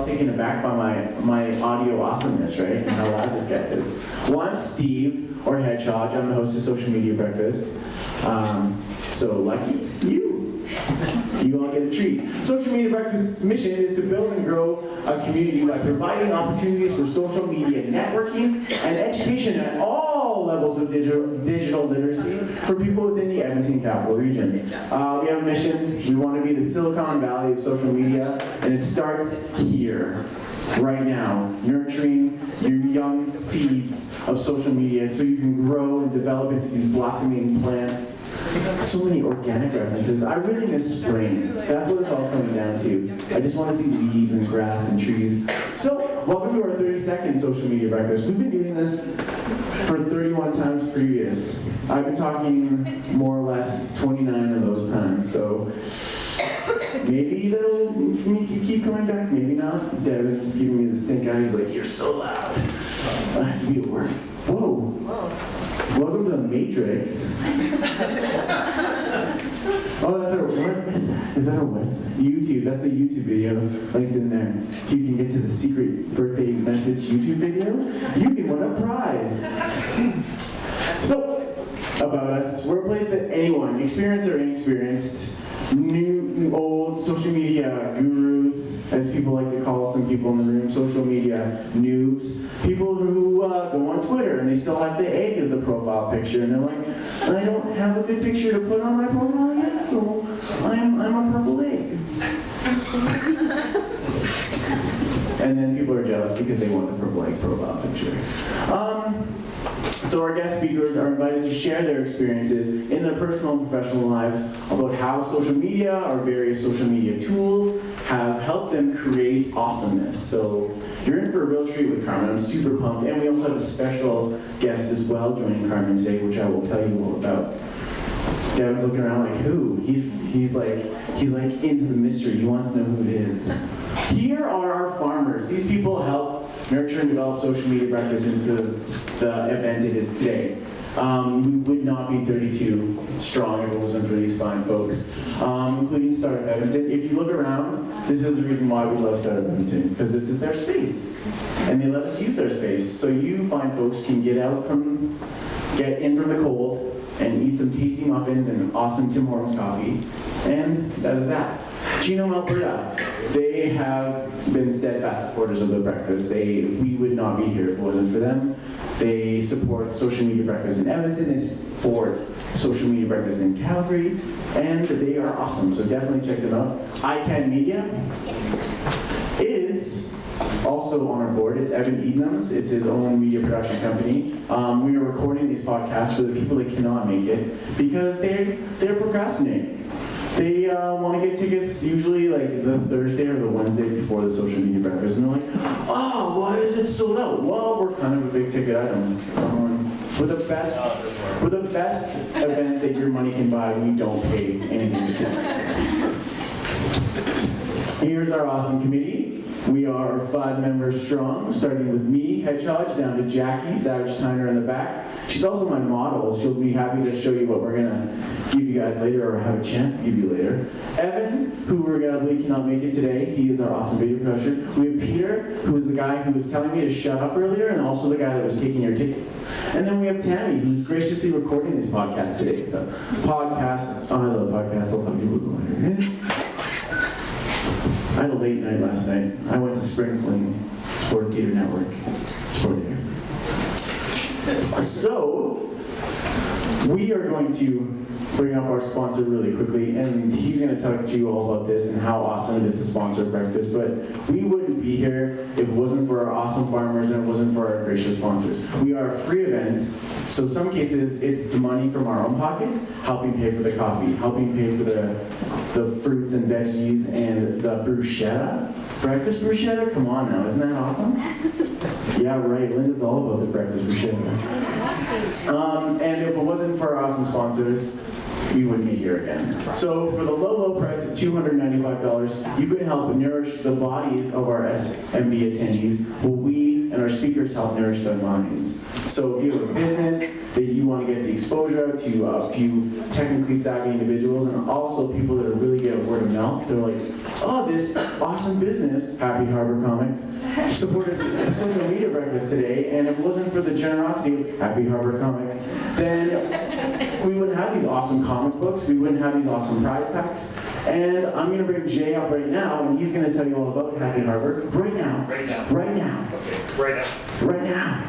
Taken aback by my audio awesomeness, right? And how loud this guy is. Well, I'm Steve, or Hedgehog. I'm the host of Social Media Breakfast. So lucky you. You all get a treat. Social Media Breakfast's mission is to build and grow a community by providing opportunities for social media networking and education at all levels of digital literacy for people within the Edmonton capital region. We have a mission. We want to be the Silicon Valley of social media, and it starts here, right now, nurturing your young seeds of social media so you can grow and develop into these blossoming plants. So many organic references. I really miss spring. That's what it's all coming down to. I just want to see leaves and grass and trees. So, welcome to our 32nd Social Media Breakfast. We've been doing this for 31 times previous. I've been talking more or less 29 of those times, so maybe that'll make you keep coming back, maybe not. Devin's giving me the stink eye. He's like, you're so loud. I have to be at work. Whoa. Welcome to the Matrix. Oh, that's our, what is that? Is that our website? YouTube, that's a YouTube video linked in there. You can get to the secret birthday message YouTube video. You can win a prize. So, about us, we're a place that anyone, experienced or inexperienced, new, old social media gurus, as people like to call some people in the room, social media noobs, people who go on Twitter and they still have the egg as the profile picture, and they're like, I don't have a good picture to put on my profile yet, so I'm a purple egg. And then people are jealous because they want the purple egg profile picture. So our guest speakers are invited to share their experiences in their personal and professional lives about how social media or various social media tools have helped them create awesomeness. So you're in for a real treat with Carmyn. I'm super pumped. And we also have a special guest as well joining Carmyn today, which I will tell you all about. Devin's looking around like, who? He's like into the mystery. He wants to know who it is. Here are our farmers. These people help nurture and develop Social Media Breakfast into the event it is today. We would not be 32 strong if it wasn't for these fine folks, including Startup Edmonton. If you look around, this is the reason why we love Startup Edmonton, because this is their space. And they let us use their space. So you fine folks can get in from the cold and eat some tasty muffins and awesome Tim Hortons coffee. And that is that. Genome Alberta, they have been steadfast supporters of the breakfast. We would not be here if it wasn't for them. They support Social Media Breakfast in Edmonton, they support Social Media Breakfast in Calgary, and they are awesome, so definitely check them out. iCan Media is also on our board. It's Evan Ednam's. It's his own media production company. We are recording these podcasts for the people that cannot make it because they're procrastinating. They want to get tickets usually like the Thursday or the Wednesday before the Social Media Breakfast, and they're like, oh, why is it sold out? Well, we're kind of a big ticket item. We're the best event that your money can buy. We don't pay anything for tickets. Here's our awesome committee. We are 5 members strong, starting with me, Hedgehog, down to Jackie, Savage Tyner in the back. She's also my model. She'll be happy to show you what we're going to give you guys later, or have a chance to give you later. Evan, who regrettably cannot make it today. He is our awesome video producer. We have Peter, who is the guy who was telling me to shut up earlier, and also the guy that was taking your tickets. And then we have Tammy, who's graciously recording this podcast today. So, podcast, oh, I love podcasts. I'll talk to you about it. I had a late night last night. I went to Spring Fling Sport Theater Network. Sport Theater. So, we are going to bring up our sponsor really quickly, and he's going to talk to you all about this and how awesome it is to sponsor breakfast, but we wouldn't be here if it wasn't for our awesome farmers and it wasn't for our gracious sponsors. We are a free event, so some cases it's the money from our own pockets, helping pay for the coffee, helping pay for the fruits and veggies and the bruschetta. Breakfast bruschetta? Come on now, isn't that awesome? Yeah, right, Linda's all about the breakfast bruschetta. And if it wasn't for our awesome sponsors, we wouldn't be here again. So for the low price of $295, you can help nourish the bodies of our SMB attendees, while we and our speakers help nourish their minds. So if you have a business that you want to get the exposure out to a few technically savvy individuals, and also people that are really good at word of mouth, they're like, oh, this awesome business, Happy Harbor Comics, supported the social media breakfast today, and if it wasn't for the generosity of Happy Harbor Comics, then we wouldn't have these awesome comic books, we wouldn't have these awesome prize packs. And I'm going to bring Jay up right now, and he's going to tell you all about Happy Harbor right now. Right now. Right now. Okay, right now. Right now.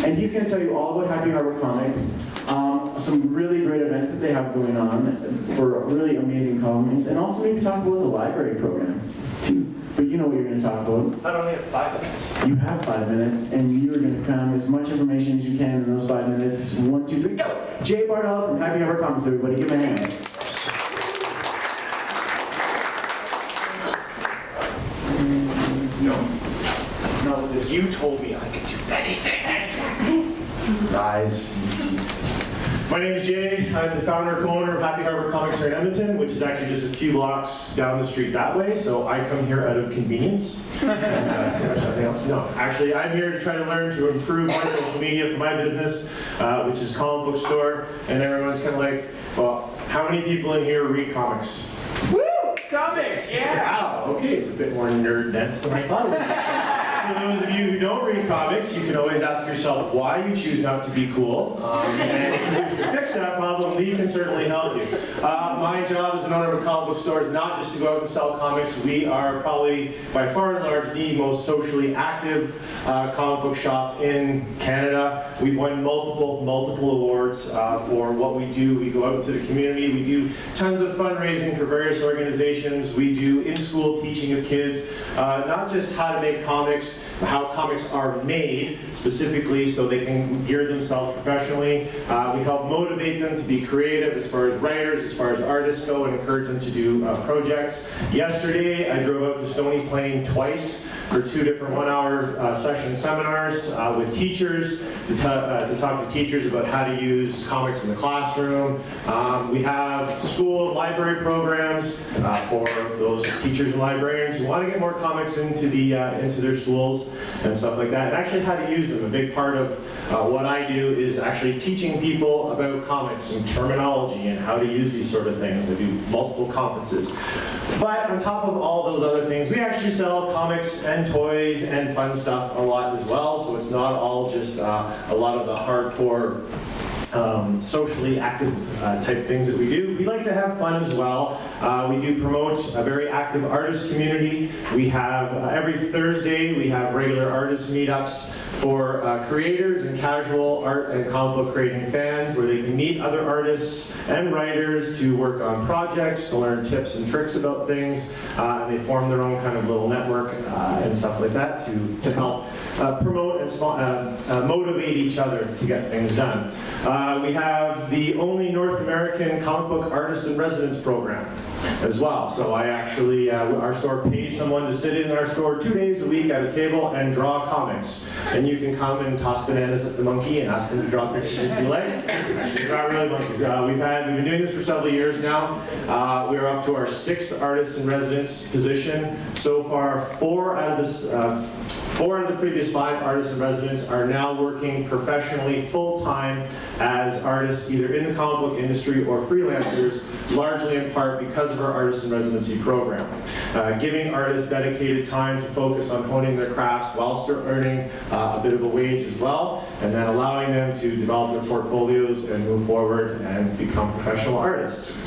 And he's going to tell you all about Happy Harbor Comics, some really great events that they have going on for really amazing comics, and also maybe talk about the library program, too. But you know what you're going to talk about. I only have 5 minutes. You have 5 minutes, and you're going to cram as much information as you can in those 5 minutes. 1, 2, 3, go! Jay Bardella from Happy Harbor Comics, everybody. Give him a hand. No, this. You told me I could do anything. Guys, you see. My name is Jay. I'm the founder and co-owner of Happy Harbor Comics here in Edmonton, which is actually just a few blocks down the street that way. So I come here out of convenience. Something else? No, actually, I'm here to try to learn to improve my social media for my business, which is comic book store. And everyone's kind of like, well, how many people in here read comics? Woo! Comics, yeah! Wow, okay, it's a bit more nerd dense than I thought it would be. For those of you who don't read comics, you can always ask yourself why you choose not to be cool. And if you wish to fix that problem, we can certainly help you. My job as an owner of a comic book store is not just to go out and sell comics. We are probably, by far and large, the most socially active comic book shop in Canada. We've won multiple awards for what we do. We go out into the community. We do tons of fundraising for various organizations. We do in-school teaching of kids, not just how to make comics, how comics are made specifically so they can gear themselves professionally. We help motivate them to be creative as far as writers, as far as artists go, and encourage them to do projects. Yesterday, I drove out to Stony Plain twice for 2 different 1-hour session seminars with teachers to talk to teachers about how to use comics in the classroom. We have school and library programs for those teachers and librarians who want to get more comics into their schools and stuff like that, and actually how to use them. A big part of what I do is actually teaching people about comics and terminology and how to use these sort of things. I do multiple conferences. But on top of all those other things, we actually sell comics and toys and fun stuff a lot as well, so it's not all just a lot of the hardcore socially active type things that we do. We like to have fun as well. We do promote a very active artist community. We have, every Thursday, we have regular artist meetups for creators and casual art and comic book creating fans, where they can meet other artists and writers to work on projects, to learn tips and tricks about things. And they form their own kind of little network and stuff like that to help promote and motivate each other to get things done. We have the only North American comic book artist in residence program as well. So I actually, our store pays someone to sit in our store 2 days a week at a table and draw comics. And you can come and toss bananas at the monkey and ask them to draw pictures if you like. Actually, not really monkeys. We've been doing this for several years now. We're up to our 6th artist in residence position. So far, 4 out of the previous 5 artists in residence are now working professionally full-time as artists, either in the comic book industry or freelancers, largely in part because of our artist in residency program. Giving artists dedicated time to focus on honing their crafts while still earning a bit of a wage as well, and then allowing them to develop their portfolios and move forward and become professional artists.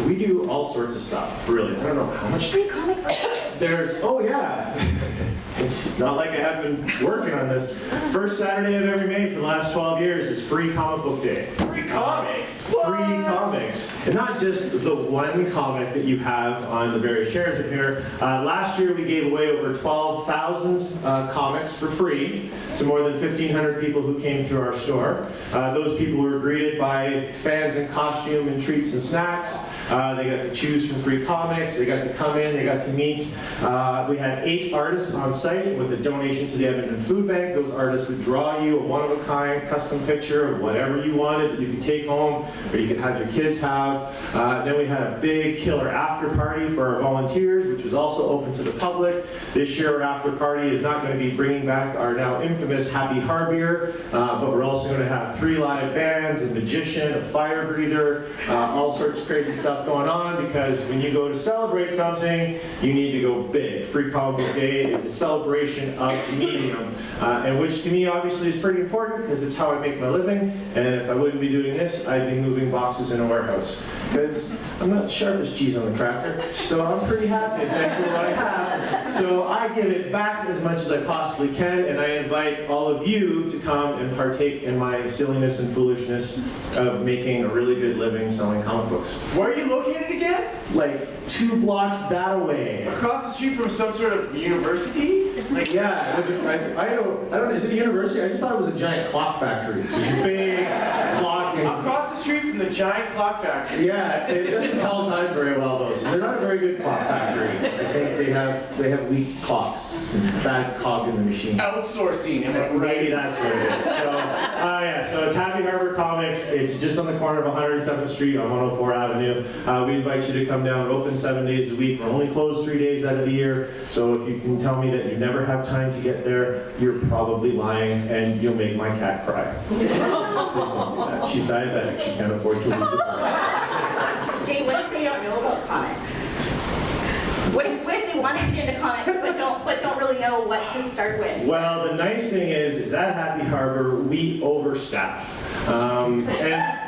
We do all sorts of stuff, really. I don't know how much. Free comic book. Oh yeah. It's not like I have been working on this. First Saturday of every May for the last 12 years is Free Comic Book Day. Free comics! Free comics. And not just the one comic that you have on the various chairs in here. Last year we gave away over 12,000 comics for free to more than 1,500 people who came through our store. Those people were greeted by fans in costume and treats and snacks. They got to choose from free comics. They got to come in. They got to meet. We had 8 artists on site with a donation to the Edmonton Food Bank. Those artists would draw you a one-of-a-kind custom picture of whatever you wanted that you could take home or you could have your kids have. Then we had a big killer after party for our volunteers, which was also open to the public. This year our after party is not going to be bringing back our now infamous Happy Harbier, but we're also going to have 3 live bands, a magician, a fire breather, all sorts of crazy stuff going on, because when you go to celebrate something, you need to go big. Free Comic Book Day is a celebration of the medium, and which to me obviously is pretty important because it's how I make my living, and if I wouldn't be doing this, I'd be moving boxes in a warehouse, because I'm not sharp as cheese on the cracker, so I'm pretty happy and thankful for what I have. So I give it back as much as I possibly can, and I invite all of you to come and partake in my silliness and foolishness of making a really good living selling comic books. Where are you located again? Like 2 blocks that way. Across the street from some sort of university? Like, yeah, I don't, is it a university? I just thought it was a giant clock factory. It's just a big clock. And, Across the street from the giant clock factory. yeah, it doesn't tell time very well though, so they're not a very good clock factory. I think they have weak clocks, bad cog in the machine. Outsourcing, am I Maybe right? that's what it is. So, yeah, so it's Happy Harbor Comics. It's just on the corner of 107th Street on 104 Avenue. We invite you to come down. We're open 7 days a week. We're only closed 3 days out of the year. So if you can tell me that you never have time to get there, you're probably lying, and you'll make my cat cry. Please don't do that. She's diabetic. She can't afford to lose the price. Jay, what if they don't know about comics? What if they want to get into comics but don't really know what to start with? Well, the nice thing is at Happy Harbor, we overstaff. And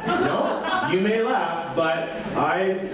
no, you may laugh, but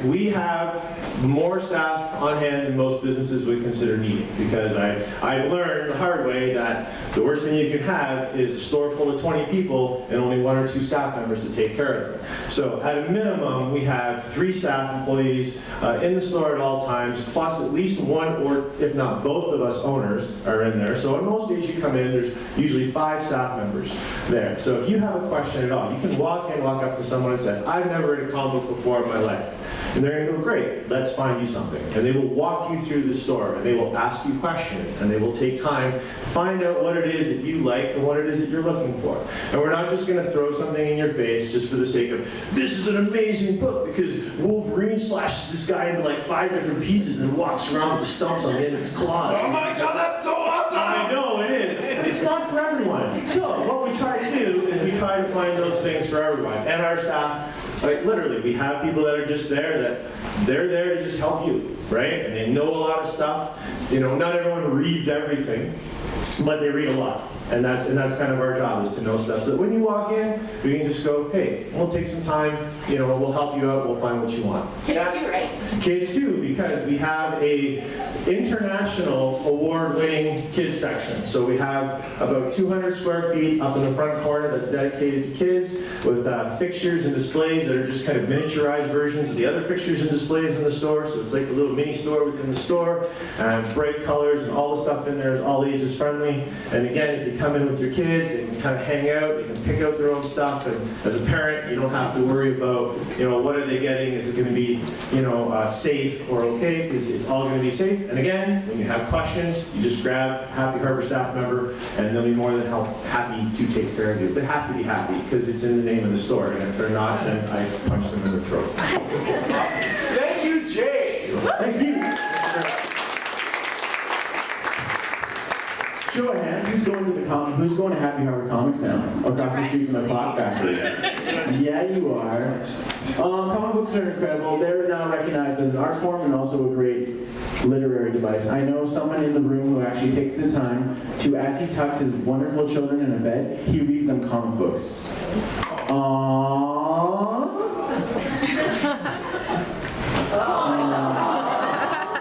we have more staff on hand than most businesses would consider needing, because I've learned the hard way that the worst thing you can have is a store full of 20 people and only 1 or 2 staff members to take care of them. So at a minimum, we have 3 staff employees in the store at all times, plus at least 1 or if not both of us owners are in there. So on most days you come in, there's usually 5 staff members there. So if you have a question at all, you can walk up to someone and say, I've never read a comic book before in my life. And they're going to go, great, let's find you something. And they will walk you through the store, and they will ask you questions, and they will take time to find out what it is that you like and what it is that you're looking for. And we're not just going to throw something in your face just for the sake of, this is an amazing book because Wolverine slashes this guy into like 5 different pieces and walks around with the stumps on the end of his claws. Oh my god, that's so awesome! I know, it is. It's not for everyone. So what we try to do is we try to find those things for everyone. And our staff, like literally, we have people that are just there that they're there to just help you, right? And they know a lot of stuff. You know, not everyone reads everything, but they read a lot. And that's kind of our job, is to know stuff. So that when you walk in, we can just go, hey, we'll take some time, you know, we'll help you out, we'll find what you want. Kids too, right? Kids too, because we have a international award-winning kids section. So we have about 200 square feet up in the front corner that's dedicated to kids, with fixtures and displays that are just kind of miniaturized versions of the other fixtures and displays in the store. So it's like a little mini store within the store, and bright colors, and all the stuff in there is all ages friendly. And again, if you come in with your kids, they can kind of hang out, they can pick out their own stuff, and as a parent, you don't have to worry about, you know, what are they getting, is it going to be, you know, safe or okay, because it's all going to be safe. And again, when you have questions, you just grab Happy Harbor staff member, and they'll be more than happy to take care of you. They have to be happy, because it's in the name of the store, and if they're not, then I punch them in the throat. Thank you, Jay! Thank you. Show of hands, who's going to Happy Harbor Comics now? Across the street from the clock factory. Yeah, you are. Comic books are incredible. They're now recognized as an art form and also a great literary device. I know someone in the room who actually takes the time to, as he tucks his wonderful children in a bed, he reads them comic books.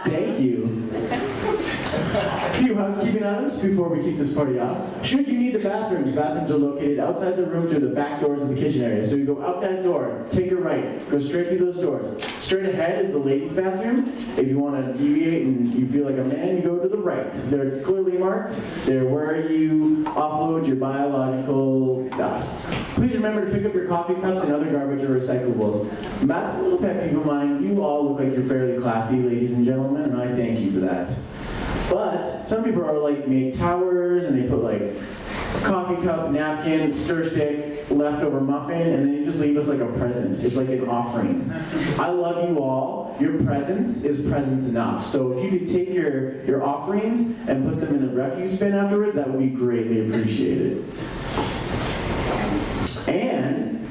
Thank you. A few housekeeping items before we kick this party off. Should you need the bathrooms are located outside the room through the back doors of the kitchen area. So you go out that door, take a right, go straight through those doors. Straight ahead is the ladies' bathroom. If you want to deviate and you feel like a man, you go to the right. They're clearly marked. They're where you offload your biological stuff. Please remember to pick up your coffee cups and other garbage or recyclables. Matt's a little pet peeve of mine. You all look like you're fairly classy, ladies and gentlemen, and I thank you for that. But some people are like make towers and they put like a coffee cup, napkin, stir stick, leftover muffin, and then you just leave us like a present. It's like an offering. I love you all. Your presence is presence enough. So if you could take your offerings and put them in the refuse bin afterwards, that would be greatly appreciated. And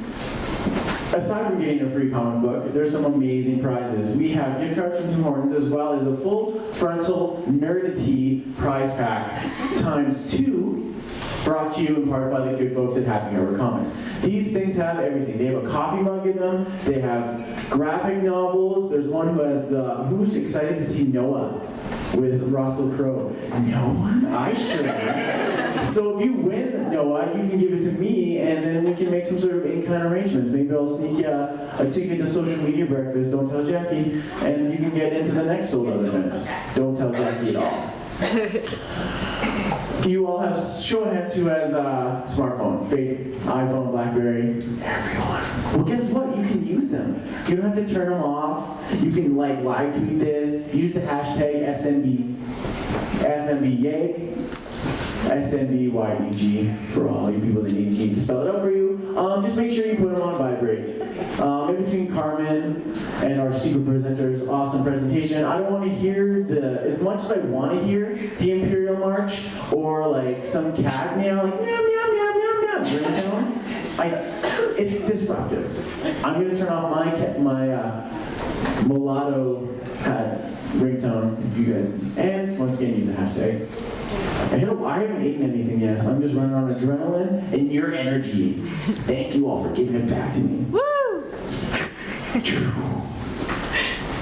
aside from getting a free comic book, there's some amazing prizes. We have gift cards from Tim Hortons, as well as a full frontal Nerdity prize pack ×2, brought to you in part by the good folks at Happy Hour Comics. These things have everything. They have a coffee mug in them. They have graphic novels. There's one who has who's excited to see Noah with Russell Crowe. No one? I sure am. So if you win Noah, you can give it to me, and then we can make some sort of in-kind arrangements. Maybe I'll sneak you a ticket to social media breakfast, don't tell Jackie, and you can get into the next sold out event. Don't tell Jackie at all. You all have, show of hands who has a smartphone, iPhone, BlackBerry, everyone. Well, guess what? You can use them. You don't have to turn them off. You can like live tweet this. Use the hashtag SMBYEG, SMBYEG for all you people that need me to spell it out for you. Just make sure you put them on vibrate. In between Carmyn and our secret presenter's awesome presentation, I don't want to hear as much as I want to hear the Imperial March or like some cat meow, like meow, meow, meow, meow, meow, ringtone. It's disruptive. I'm going to turn off my mulatto ringtone if you guys, and once again use the hashtag. I haven't eaten anything yet, so I'm just running on adrenaline and your energy. Thank you all for giving it back to me. Woo!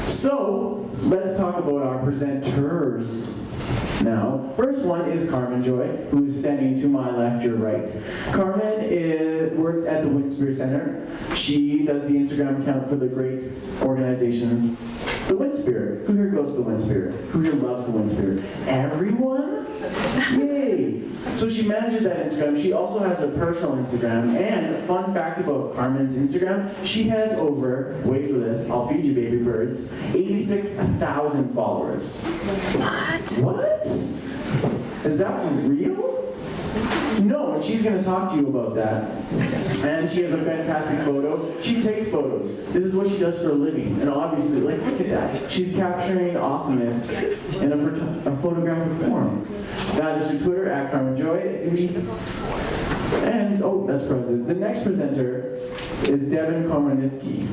So, let's talk about our presenters now. First one is Carmyn Joy, who is standing to my left, your right. Carmyn works at the Winspear Center. She does the Instagram account for the great organization, the Winspear. Who here goes to the Winspear? Who here loves the Winspear? Everyone? Yay! So she manages that Instagram. She also has a personal Instagram. And fun fact about Carmyn's Instagram, she has over, wait for this, I'll feed you baby birds, 86,000 followers. What? Is that real? No, and she's going to talk to you about that. And she has a fantastic photo. She takes photos. This is what she does for a living. And obviously, like, look at that. She's capturing awesomeness in a photographic form. That is her Twitter, at Carmyn Joy. And, oh, that's present. The next presenter is Devin Komarniski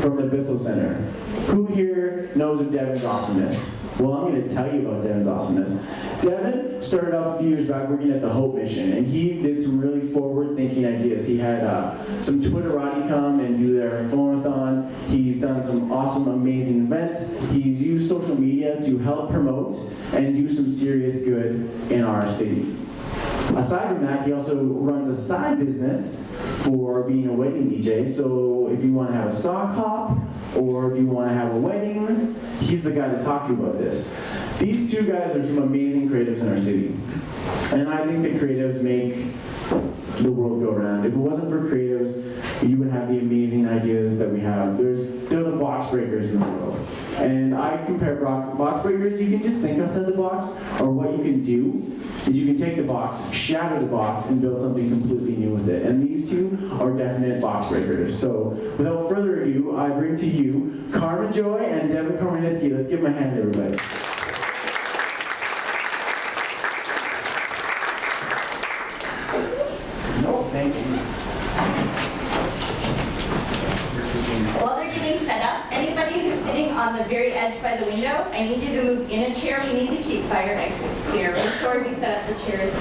from the Bissell Center. Who here knows of Devin's awesomeness? Well, I'm going to tell you about Devin's awesomeness. Devin started off a few years back working at the Hope Mission, and he did some really forward-thinking ideas. He had some Twitterati come and do their phone-a-thon. He's done some awesome, amazing events. He's used social media to help promote and do some serious good in our city. Aside from that, he also runs a side business for being a wedding DJ. So if you want to have a sock hop, or if you want to have a wedding, he's the guy to talk to you about this. These two guys are some amazing creatives in our city. And I think the creatives make the world go round. If it wasn't for creatives, you would have the amazing ideas that we have. They're the box breakers in the world. And I compare box breakers, you can just think outside the box, or what you can do is you can take the box, shatter the box, and build something completely new with it. And these two are definite box breakers. So without further ado, I bring to you Carmyn Joy and Devin Komarniski. Let's give them a hand, everybody. No, thank you. While they're getting set up, anybody who's sitting on the very edge by the window, I need you to move in a chair. We need to keep fire exits clear. We're sorry we set up the chairs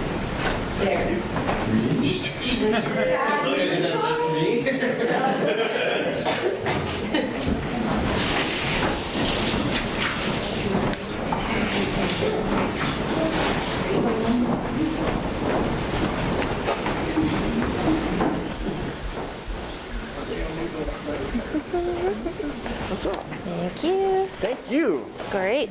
there. Is that just me? Thank you. Thank you. Great.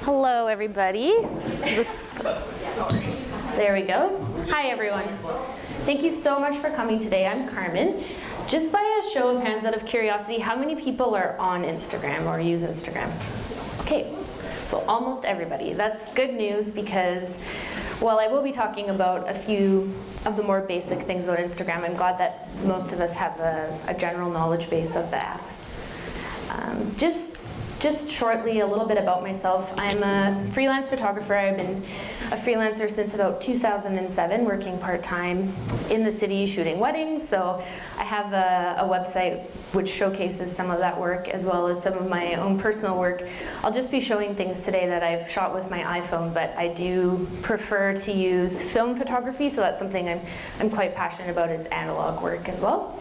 Hello, everybody. There we go. Hi, everyone. Thank you so much for coming today. I'm Carmyn. Just by a show of hands, out of curiosity, how many people are on Instagram or use Instagram? Okay. So almost everybody. That's good news because while I will be talking about a few of the more basic things about Instagram, I'm glad that most of us have a general knowledge base of the app. Just shortly, a little bit about myself. I'm a freelance photographer. I've been a freelancer since about 2007, working part-time in the city shooting weddings. So I have a website which showcases some of that work as well as some of my own personal work. I'll just be showing things today that I've shot with my iPhone, but I do prefer to use film photography, so that's something I'm quite passionate about, is analog work as well.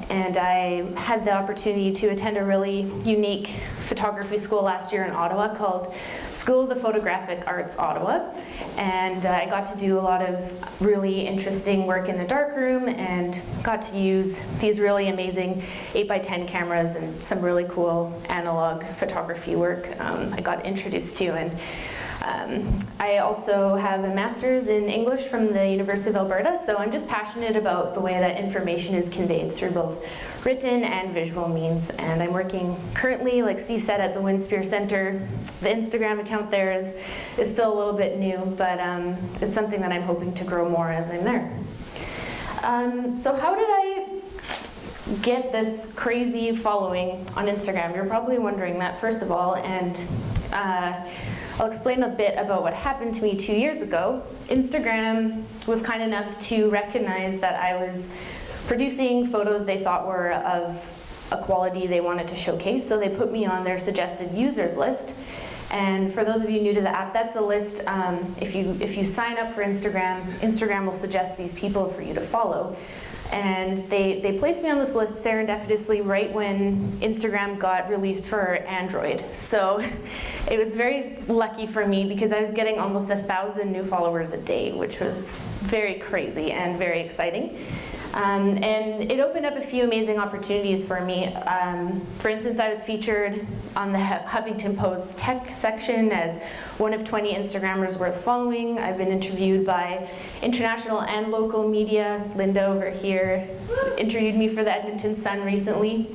And I had the opportunity to attend a really unique photography school last year in Ottawa called School of the Photographic Arts Ottawa. And I got to do a lot of really interesting work in the darkroom and got to use these really amazing 8x10 cameras and some really cool analog photography work I got introduced to. And I also have a master's in English from the University of Alberta, so I'm just passionate about the way that information is conveyed through both written and visual means. And I'm working currently, like Steve said, at the Winspear Center. The Instagram account there is still a little bit new, but it's something that I'm hoping to grow more as I'm there. So how did I get this crazy following on Instagram? You're probably wondering that, first of all, and I'll explain a bit about what happened to me 2 years ago. Instagram was kind enough to recognize that I was producing photos they thought were of a quality they wanted to showcase, so they put me on their suggested users list. And for those of you new to the app, that's a list, if you sign up for Instagram, Instagram will suggest these people for you to follow. And they placed me on this list serendipitously right when Instagram got released for Android. So it was very lucky for me because I was getting almost 1,000 new followers a day, which was very crazy and very exciting. And it opened up a few amazing opportunities for me. For instance, I was featured on the Huffington Post tech section as one of 20 Instagrammers worth following. I've been interviewed by international and local media. Linda over here interviewed me for the Edmonton Sun recently.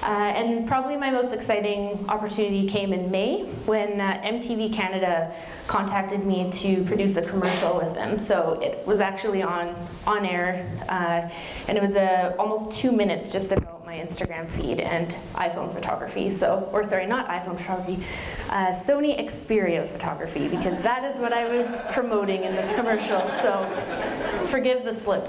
And probably my most exciting opportunity came in May when MTV Canada contacted me to produce a commercial with them. So it was actually on air, and it was almost 2 minutes just about my Instagram feed and iPhone photography. So, or sorry, not iPhone photography, Sony Xperia photography, because that is what I was promoting in this commercial. So forgive the slip.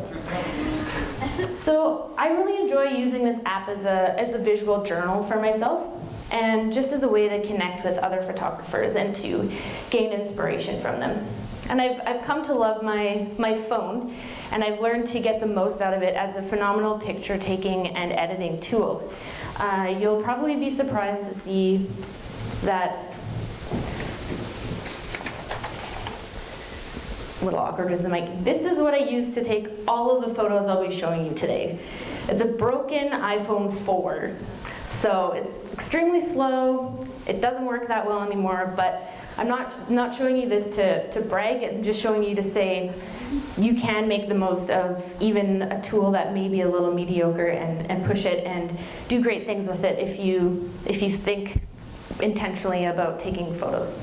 So I really enjoy using this app as a visual journal for myself, and just as a way to connect with other photographers and to gain inspiration from them. And I've come to love my phone, and I've learned to get the most out of it as a phenomenal picture taking and editing tool. You'll probably be surprised to see that, a little awkward with the mic. This is what I use to take all of the photos I'll be showing you today. It's a broken iPhone 4. So it's extremely slow. It doesn't work that well anymore, but I'm not showing you this to brag. I'm just showing you to say you can make the most of even a tool that may be a little mediocre and push it and do great things with it if you think intentionally about taking photos.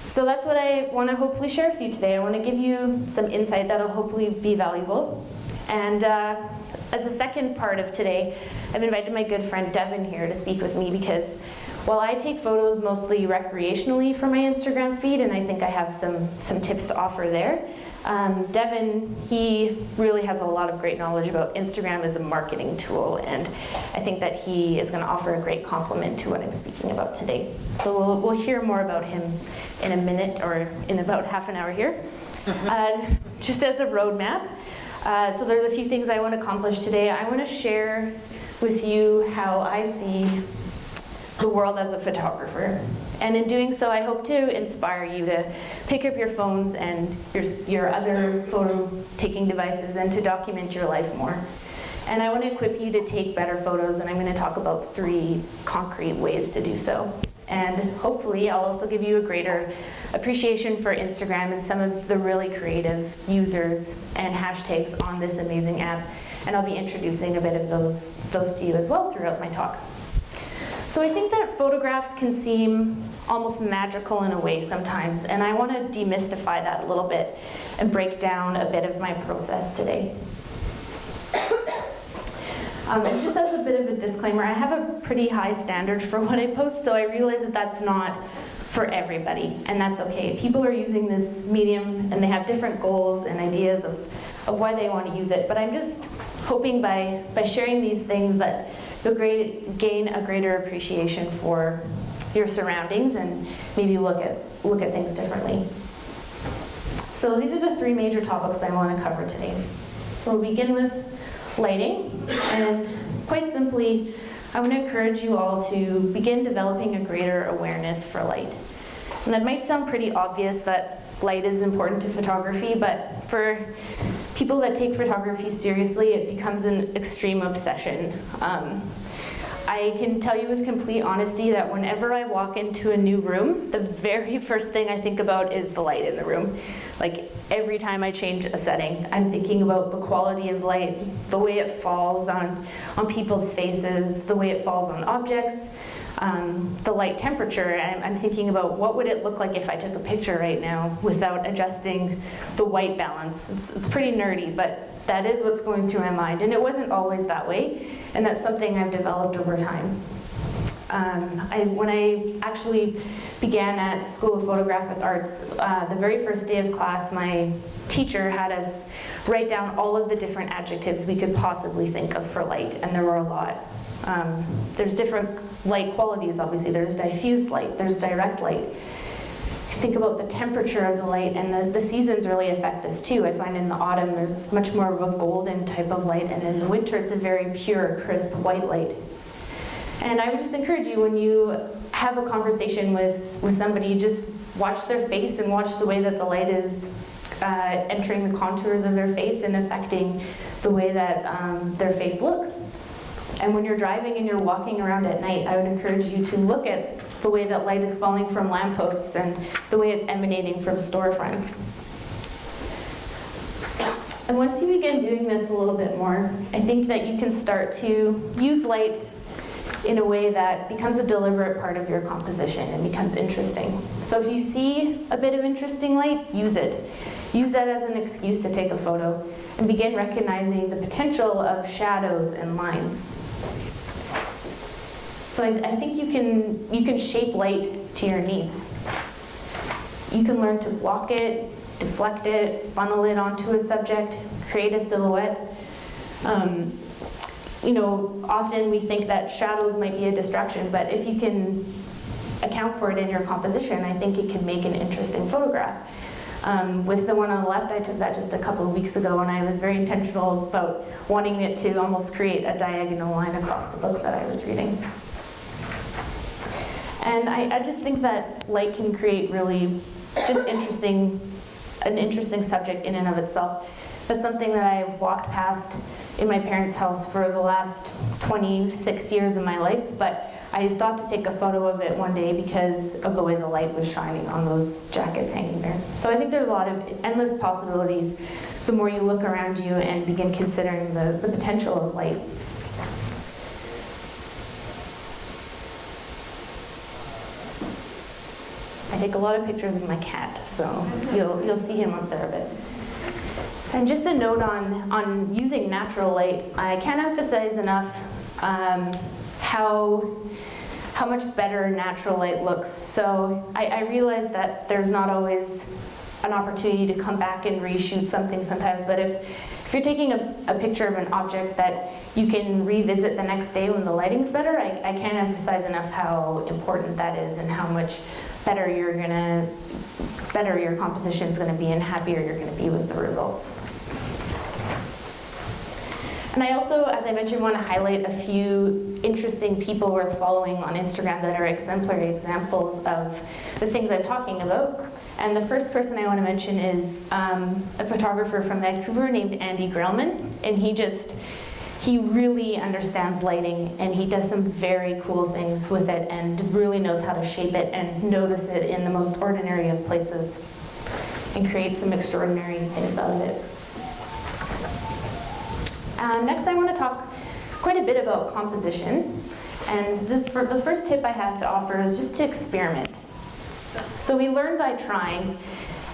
So that's what I want to hopefully share with you today. I want to give you some insight that'll hopefully be valuable. And as a second part of today, I've invited my good friend Devin here to speak with me because while I take photos mostly recreationally for my Instagram feed, and I think I have some tips to offer there, Devin, he really has a lot of great knowledge about Instagram as a marketing tool, and I think that he is going to offer a great complement to what I'm speaking about today. So we'll hear more about him in a minute or in about half an hour here. Just as a roadmap, so there's a few things I want to accomplish today. I want to share with you how I see the world as a photographer. And in doing so, I hope to inspire you to pick up your phones and your other photo-taking devices and to document your life more. And I want to equip you to take better photos, and I'm going to talk about 3 concrete ways to do so. And hopefully, I'll also give you a greater appreciation for Instagram and some of the really creative users and hashtags on this amazing app. And I'll be introducing a bit of those to you as well throughout my talk. So I think that photographs can seem almost magical in a way sometimes, and I want to demystify that a little bit and break down a bit of my process today. Just as a bit of a disclaimer, I have a pretty high standard for what I post, so I realize that that's not for everybody, and that's okay. People are using this medium and they have different goals and ideas of why they want to use it, but I'm just hoping by sharing these things that you'll gain a greater appreciation for your surroundings and maybe look at things differently. So these are the three major topics I want to cover today. So we'll begin with lighting, and quite simply, I want to encourage you all to begin developing a greater awareness for light. And that might sound pretty obvious that light is important to photography, but for people that take photography seriously, it becomes an extreme obsession. I can tell you with complete honesty that whenever I walk into a new room, the very first thing I think about is the light in the room. Like every time I change a setting, I'm thinking about the quality of light, the way it falls on people's faces, the way it falls on objects, the light temperature. I'm thinking about what would it look like if I took a picture right now without adjusting the white balance. It's pretty nerdy, but that is what's going through my mind. And it wasn't always that way, and that's something I've developed over time. When I actually began at School of Photographic Arts, the very first day of class, my teacher had us write down all of the different adjectives we could possibly think of for light, and there were a lot. There's different light qualities, obviously. There's diffuse light, there's direct light. Think about the temperature of the light, and the seasons really affect this too. I find in the autumn there's much more of a golden type of light, and in the winter it's a very pure, crisp white light. And I would just encourage you, when you have a conversation with somebody, just watch their face and watch the way that the light is entering the contours of their face and affecting the way that their face looks. And when you're driving and you're walking around at night, I would encourage you to look at the way that light is falling from lampposts and the way it's emanating from storefronts. And once you begin doing this a little bit more, I think that you can start to use light in a way that becomes a deliberate part of your composition and becomes interesting. So if you see a bit of interesting light, use it. Use that as an excuse to take a photo and begin recognizing the potential of shadows and lines. So I think you can shape light to your needs. You can learn to block it, deflect it, funnel it onto a subject, create a silhouette. Often we think that shadows might be a distraction, but if you can account for it in your composition, I think it can make an interesting photograph. With the one on the left, I took that just a couple of weeks ago, and I was very intentional about wanting it to almost create a diagonal line across the book that I was reading. And I just think that light can create really just an interesting subject in and of itself. That's something that I walked past in my parents' house for the last 26 years of my life, but I stopped to take a photo of it one day because of the way the light was shining on those jackets hanging there. So I think there's a lot of endless possibilities the more you look around you and begin considering the potential of light. I take a lot of pictures of my cat, so you'll see him up there a bit. And just a note on using natural light, I can't emphasize enough how much better natural light looks. So I realize that there's not always an opportunity to come back and reshoot something sometimes, but if you're taking a picture of an object that you can revisit the next day when the lighting's better, I can't emphasize enough how important that is and how much better your composition's gonna be and happier you're gonna be with the results. And I also, as I mentioned, want to highlight a few interesting people worth following on Instagram that are exemplary examples of the things I'm talking about. And the first person I want to mention is a photographer from Vancouver named Andy Grellman, and he really understands lighting, and he does some very cool things with it and really knows how to shape it and notice it in the most ordinary of places and create some extraordinary things out of it. Next, I want to talk quite a bit about composition. And for the first tip I have to offer is just to experiment. So we learn by trying.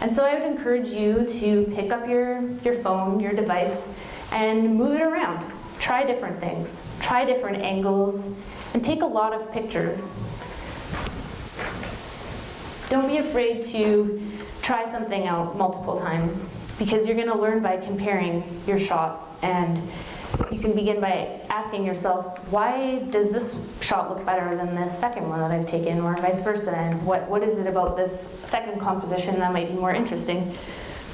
And so I would encourage you to pick up your phone, your device, and move it around. Try different things, try different angles, and take a lot of pictures. Don't be afraid to try something out multiple times, because you're going to learn by comparing your shots, and you can begin by asking yourself, why does this shot look better than this second one that I've taken, or vice versa, and what is it about this second composition that might be more interesting?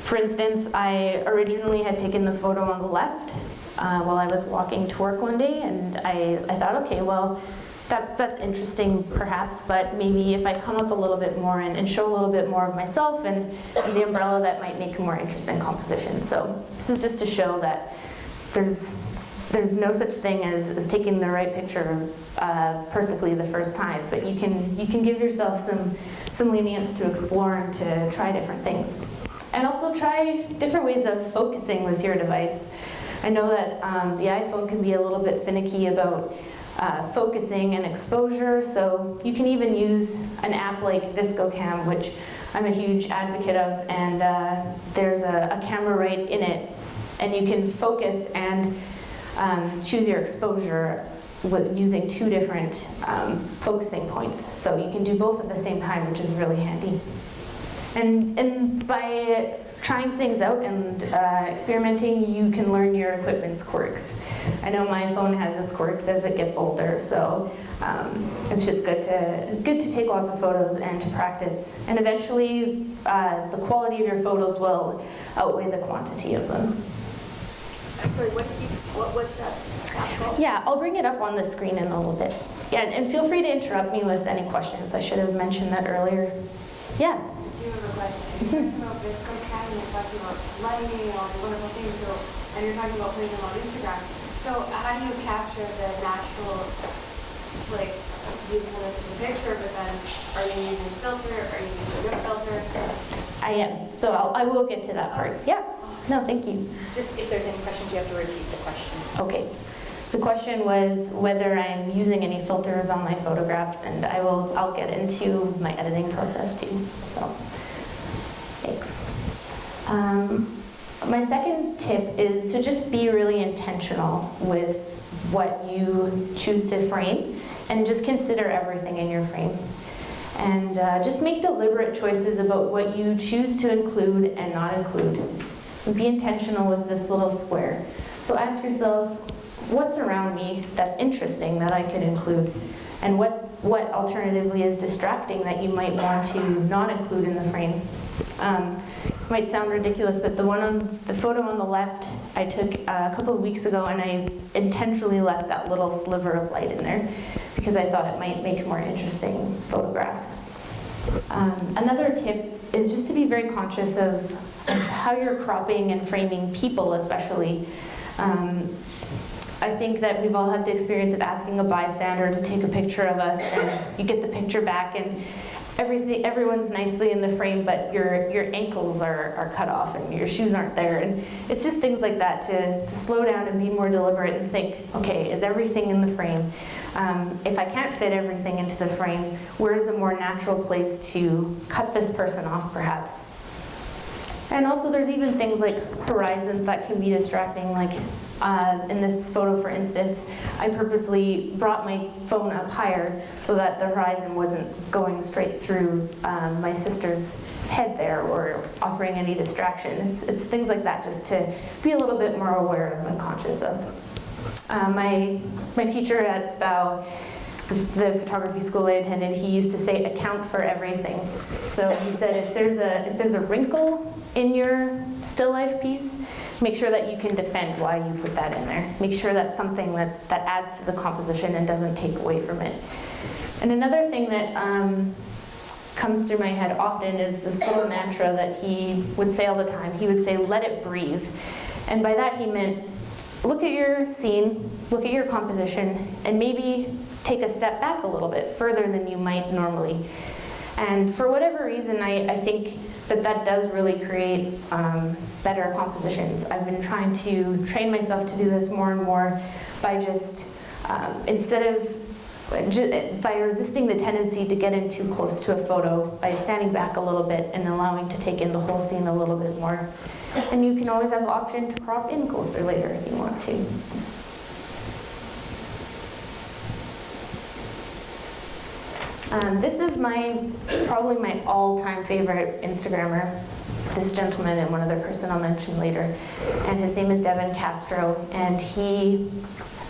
For instance, I originally had taken the photo on the left while I was walking to work one day, and I thought, okay, well, that's interesting perhaps, but maybe if I come up a little bit more and show a little bit more of myself and the umbrella, that might make a more interesting composition. So this is just to show that there's no such thing as taking the right picture perfectly the first time, but you can give yourself some lenience to explore and to try different things. And also try different ways of focusing with your device. I know that the iPhone can be a little bit finicky about focusing and exposure, so you can even use an app like ViscoCam, which I'm a huge advocate of, and there's a camera right in it, and you can focus and choose your exposure with using two different focusing points. So you can do both at the same time, which is really handy. And by trying things out and experimenting, you can learn your equipment's quirks. I know my phone has its quirks as it gets older, so it's just good to take lots of photos and to practice. And eventually, the quality of your photos will outweigh the quantity of them. Sorry, what's that called? Yeah, I'll bring it up on the screen in a little bit. Yeah, and feel free to interrupt me with any questions. I should have mentioned that earlier. Yeah. I do have a question. You're talking about ViscoCam and you're talking about lighting and all the wonderful things, and you're talking about putting them on Instagram. So how do you capture the natural, like, beautifulness of the picture, but then are you using filter, are you using no filter? I am. So I will get to that part. Yeah. No, thank you. Just if there's any questions, you have to repeat the question. Okay. The question was whether I'm using any filters on my photographs, and I'll get into my editing process too. So, thanks. My second tip is to just be really intentional with what you choose to frame, and just consider everything in your frame. And just make deliberate choices about what you choose to include and not include. Be intentional with this little square. So ask yourself, what's around me that's interesting that I could include? And what alternatively is distracting that you might want to not include in the frame? Might sound ridiculous, but the photo on the left I took a couple of weeks ago, and I intentionally left that little sliver of light in there because I thought it might make a more interesting photograph. Another tip is just to be very conscious of how you're cropping and framing people, especially. I think that we've all had the experience of asking a bystander to take a picture of us, and you get the picture back, and everyone's nicely in the frame, but your ankles are cut off and your shoes aren't there. And it's just things like that to slow down and be more deliberate and think, okay, is everything in the frame? If I can't fit everything into the frame, where is a more natural place to cut this person off, perhaps? And also there's even things like horizons that can be distracting, like in this photo, for instance, I purposely brought my phone up higher so that the horizon wasn't going straight through my sister's head there or offering any distraction. It's things like that, just to be a little bit more aware of and conscious of. My teacher at SMBYEG, the photography school I attended, he used to say, account for everything. So he said, if there's a wrinkle in your still life piece, make sure that you can defend why you put that in there. Make sure that's something that adds to the composition and doesn't take away from it. And another thing that comes through my head often is this little mantra that he would say all the time. He would say, let it breathe. And by that he meant, look at your scene, look at your composition, and maybe take a step back a little bit further than you might normally. And for whatever reason, I think that does really create better compositions. I've been trying to train myself to do this more and more by just, instead of by resisting the tendency to get in too close to a photo, by standing back a little bit and allowing to take in the whole scene a little bit more. And you can always have the option to crop in closer later if you want to. This is probably my all-time favorite Instagrammer, this gentleman and one other person I'll mention later. And his name is Devin Castro, and he,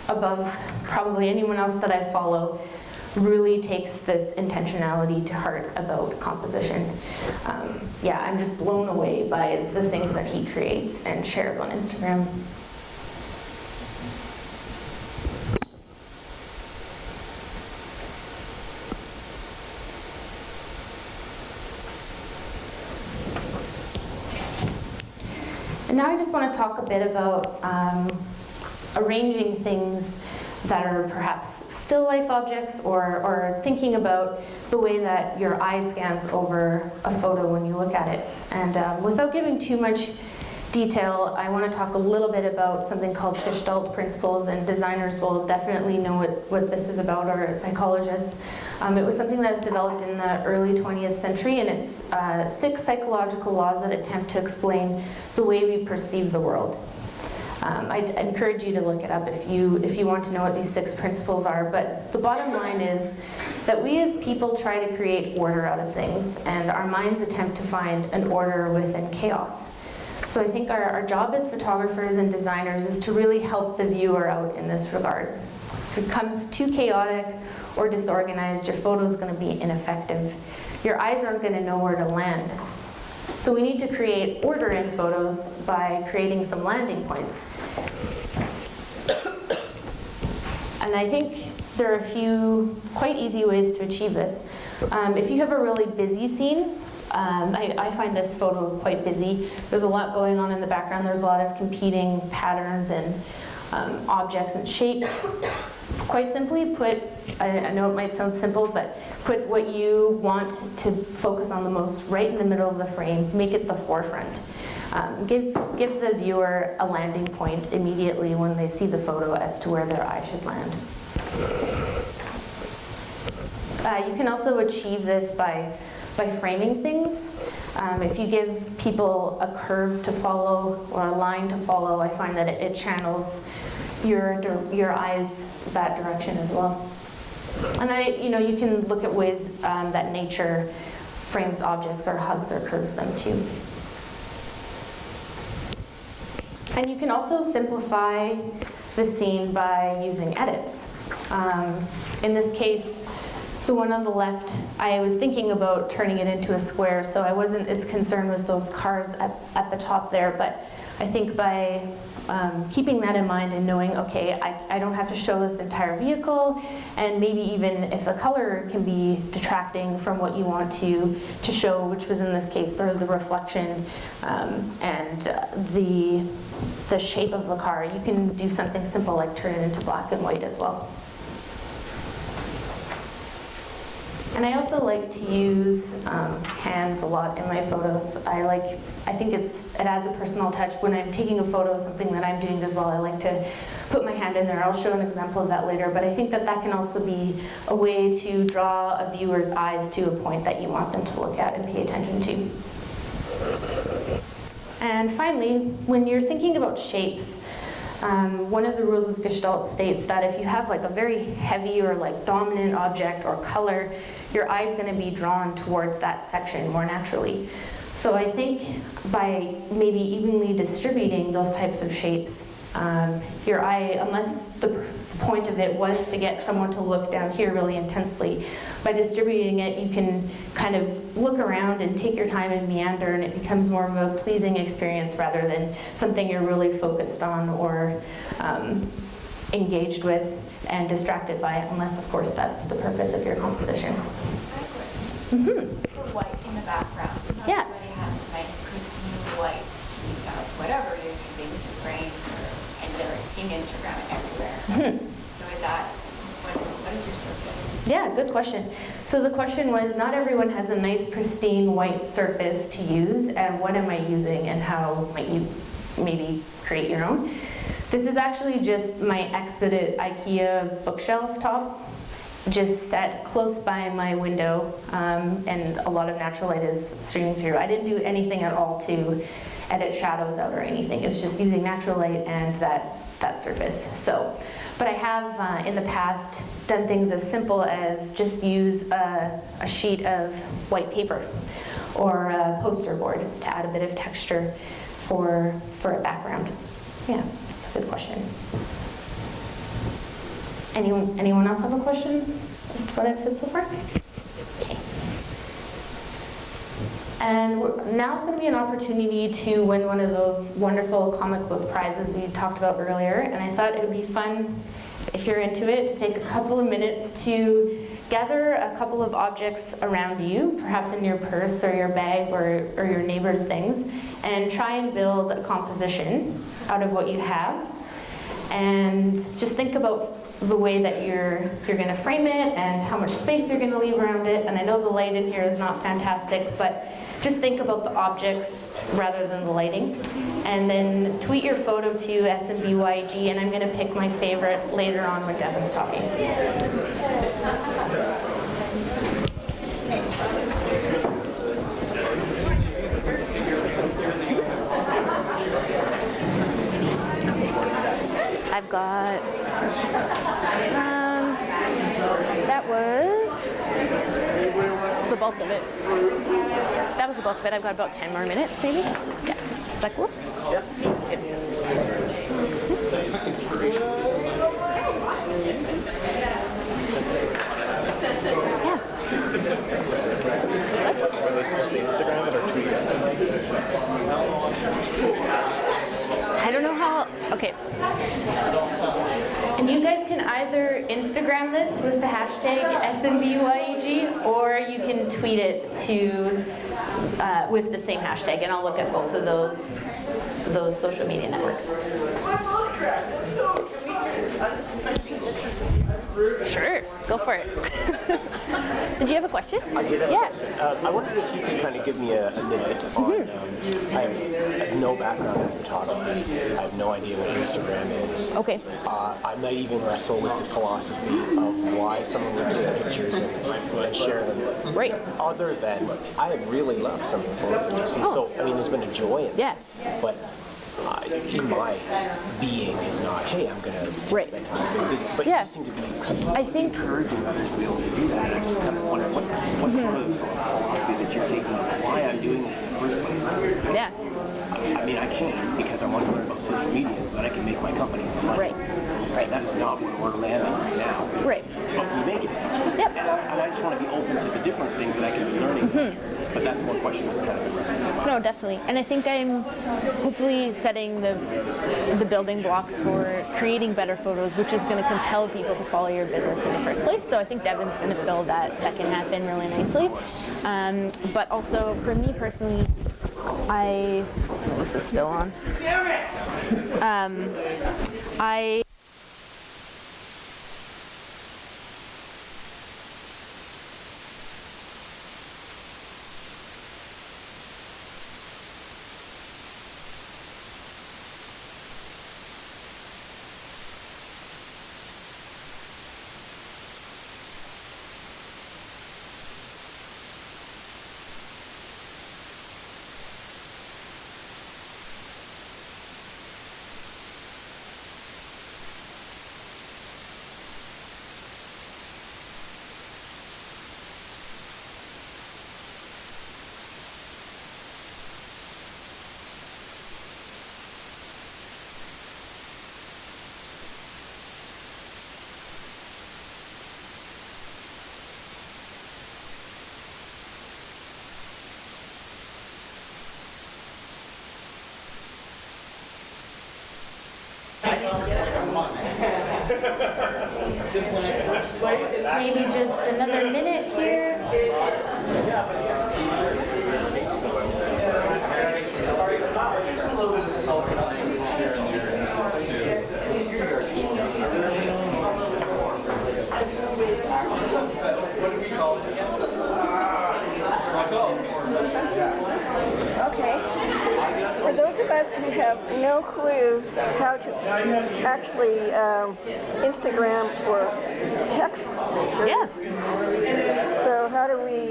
above probably anyone else that I follow, really takes this intentionality to heart about composition. Yeah, I'm just blown away by the things that he creates and shares on Instagram. And now I just want to talk a bit about arranging things that are perhaps still life objects, or thinking about the way that your eye scans over a photo when you look at it. And without giving too much detail, I want to talk a little bit about something called Gestalt principles, and designers will definitely know what this is about, or psychologists. It was something that was developed in the early 20th century, and it's 6 psychological laws that attempt to explain the way we perceive the world. I'd encourage you to look it up if you want to know what these 6 principles are, but the bottom line is that we as people try to create order out of things, and our minds attempt to find an order within chaos. So I think our job as photographers and designers is to really help the viewer out in this regard. If it becomes too chaotic or disorganized, your photo is going to be ineffective. Your eyes aren't going to know where to land. So we need to create order in photos by creating some landing points. And I think there are a few quite easy ways to achieve this. If you have a really busy scene, I find this photo quite busy. There's a lot going on in the background. There's a lot of competing patterns and objects and shapes. Quite simply, I know it might sound simple, but put what you want to focus on the most right in the middle of the frame. Make it the forefront. Give the viewer a landing point immediately when they see the photo as to where their eye should land. You can also achieve this by framing things. If you give people a curve to follow or a line to follow, I find that it channels your eyes that direction as well. And you can look at ways that nature frames objects or hugs or curves them too. And you can also simplify the scene by using edits. In this case, the one on the left, I was thinking about turning it into a square, so I wasn't as concerned with those cars at the top there, but I think by keeping that in mind and knowing, okay, I don't have to show this entire vehicle, and maybe even if the color can be detracting from what you want to show, which was in this case sort of the reflection and the shape of the car, you can do something simple like turn it into black and white as well. And I also like to use hands a lot in my photos. I think it adds a personal touch. When I'm taking a photo of something that I'm doing as well, I like to put my hand in there. I'll show an example of that later, but I think that can also be a way to draw a viewer's eyes to a point that you want them to look at and pay attention to. And finally, when you're thinking about shapes, one of the rules of Gestalt states that if you have like a very heavy or like dominant object or color, your eye is going to be drawn towards that section more naturally. So I think by maybe evenly distributing those types of shapes, your eye, unless the point of it was to get someone to look down here really intensely, by distributing it, you can kind of look around and take your time and meander, and it becomes more of a pleasing experience rather than something you're really focused on or engaged with and distracted by, unless, of course, that's the purpose of your composition. For white in the background, not Yeah. everybody has a nice pristine white sheet of whatever they're using to frame, and they're in Instagram and everywhere. So is that, what is your surface? Yeah, good question. So the question was, not everyone has a nice pristine white surface to use, and what am I using and how might you maybe create your own? This is actually just my Expedit IKEA bookshelf top, just set close by my window, and a lot of natural light is streaming through. I didn't do anything at all to edit shadows out or anything. It was just using natural light and that surface. So, but I have in the past done things as simple as just use a sheet of white paper or a poster board to add a bit of texture for a background. Yeah, that's a good question. Anyone else have a question as to what I've said so far? Okay. And now it's going to be an opportunity to win one of those wonderful comic book prizes we talked about earlier. And I thought it would be fun, if you're into it, to take a couple of minutes to gather a couple of objects around you, perhaps in your purse or your bag or your neighbor's things, and try and build a composition out of what you have. And just think about the way that you're going to frame it and how much space you're going to leave around it. And I know the light in here is not fantastic, but just think about the objects rather than the lighting. And then tweet your photo to SMBYEG, and I'm going to pick my favorite later on when Devin's talking. I've got, that was the bulk of it. That was the bulk of it. I've got about 10 more minutes, maybe. Yeah. Is that cool? Yes. Yeah. Are they supposed to Instagram it or tweet it? I don't know how, okay. And you guys can either Instagram this with the hashtag SMBYEG, or you can tweet it to, with the same hashtag, and I'll look at both of those social media networks. Sure, go for it. Did you have a question? I did have a question. I wondered if you could kind of give me a minute on, I have no background in photography. I have no idea what Instagram is. Okay. I might even wrestle with the philosophy of why someone would take pictures and share them. Right. Other than, I really love some of the photos that you've seen. So, I mean, there's been a joy in it. Yeah. But in my being is not, hey, I'm going to spend time doing this. But you seem to be encouraging others to be able to do that. I just kind of wonder what sort of philosophy that you're taking, why I'm doing this in the first place. Yeah. I mean, I can because I want to learn about social media so that I can make my company money. Right. Right. That is not where we're landing right now. Right. But we make it. Yep. And I just want to be open to the different things that I can be learning. But that's one question that's kind of interesting. No, definitely. And I think I'm hopefully setting the building blocks for creating better photos, which is going to compel people to follow your business in the first place. So I think Devin's going to fill that second half in really nicely. But also, for me personally, this is still on. Damn it! Maybe just another minute here. Okay. For those of us who have no clue how to actually Instagram or text. Yeah. So how do we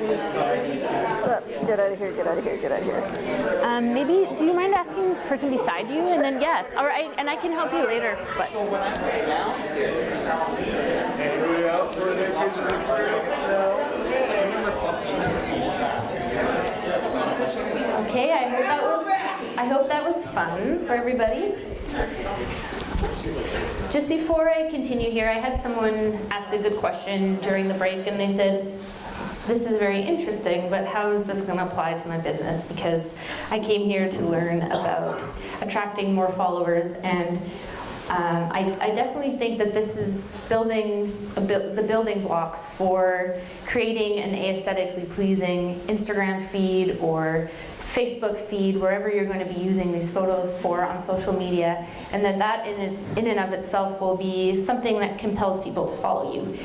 get out of here, get out of here, get out of here? Maybe, do you mind asking the person beside you? And then, yeah, and I can help you later. But. Anybody else want to take pictures of Okay, I hope that was fun for everybody. Just before I continue here, I had someone ask a good question during the break, and they said, this is very interesting, but how is this going to apply to my business? Because I came here to learn about attracting more followers, and I definitely think that this is building the building blocks for creating an aesthetically pleasing Instagram feed or Facebook feed, wherever you're going to be using these photos for on social media, and then that in and of itself will be something that compels people to follow you.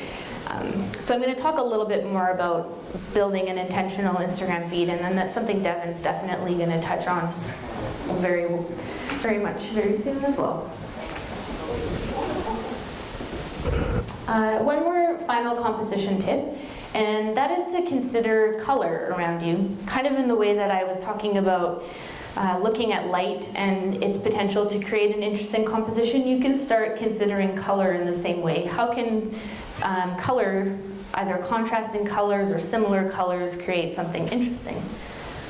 So I'm going to talk a little bit more about building an intentional Instagram feed, and then that's something Devin's definitely going to touch on very soon as well. One more final composition tip, and that is to consider color around you, kind of in the way that I was talking about looking at light and its potential to create an interesting composition. You can start considering color in the same way. How can color, either contrasting colors or similar colors, create something interesting?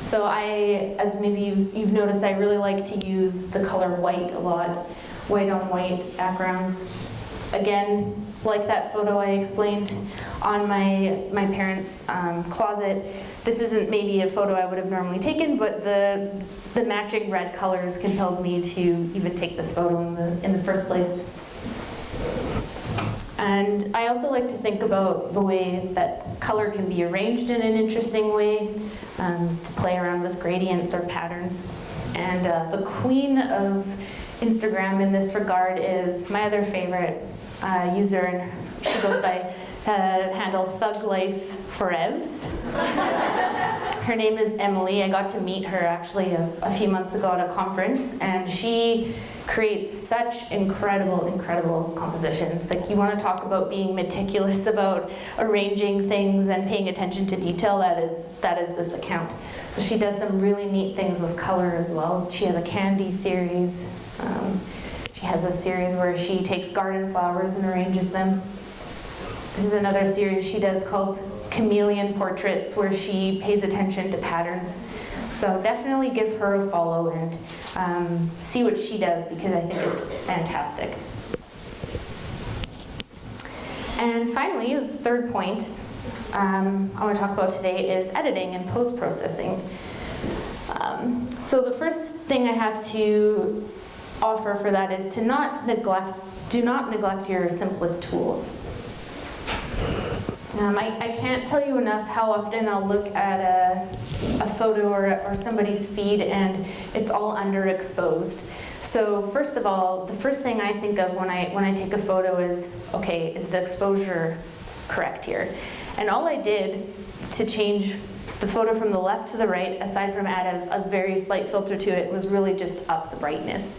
So as maybe you've noticed, I really like to use the color white a lot, white on white backgrounds. Again, like that photo I explained on my parents' closet, this isn't maybe a photo I would have normally taken, but the matching red colors compelled me to even take this photo in the first place. And I also like to think about the way that color can be arranged in an interesting way, to play around with gradients or patterns. And the queen of Instagram in this regard is my other favorite user, and she goes by handle ThugLifeForevs. Her name is Emily. I got to meet her actually a few months ago at a conference, and she creates such incredible compositions. Like, you want to talk about being meticulous about arranging things and paying attention to detail, that is this account. So she does some really neat things with color as well. She has a candy series. She has a series where she takes garden flowers and arranges them. This is another series she does called Chameleon Portraits, where she pays attention to patterns. So definitely give her a follow and see what she does, because I think it's fantastic. And finally, the third point I want to talk about today is editing and post-processing. So the first thing I have to offer for that is to do not neglect your simplest tools. I can't tell you enough how often I'll look at a photo or somebody's feed and it's all underexposed. So first of all, the first thing I think of when I take a photo is, okay, is the exposure correct here? And all I did to change the photo from the left to the right, aside from add a very slight filter to it, was really just up the brightness.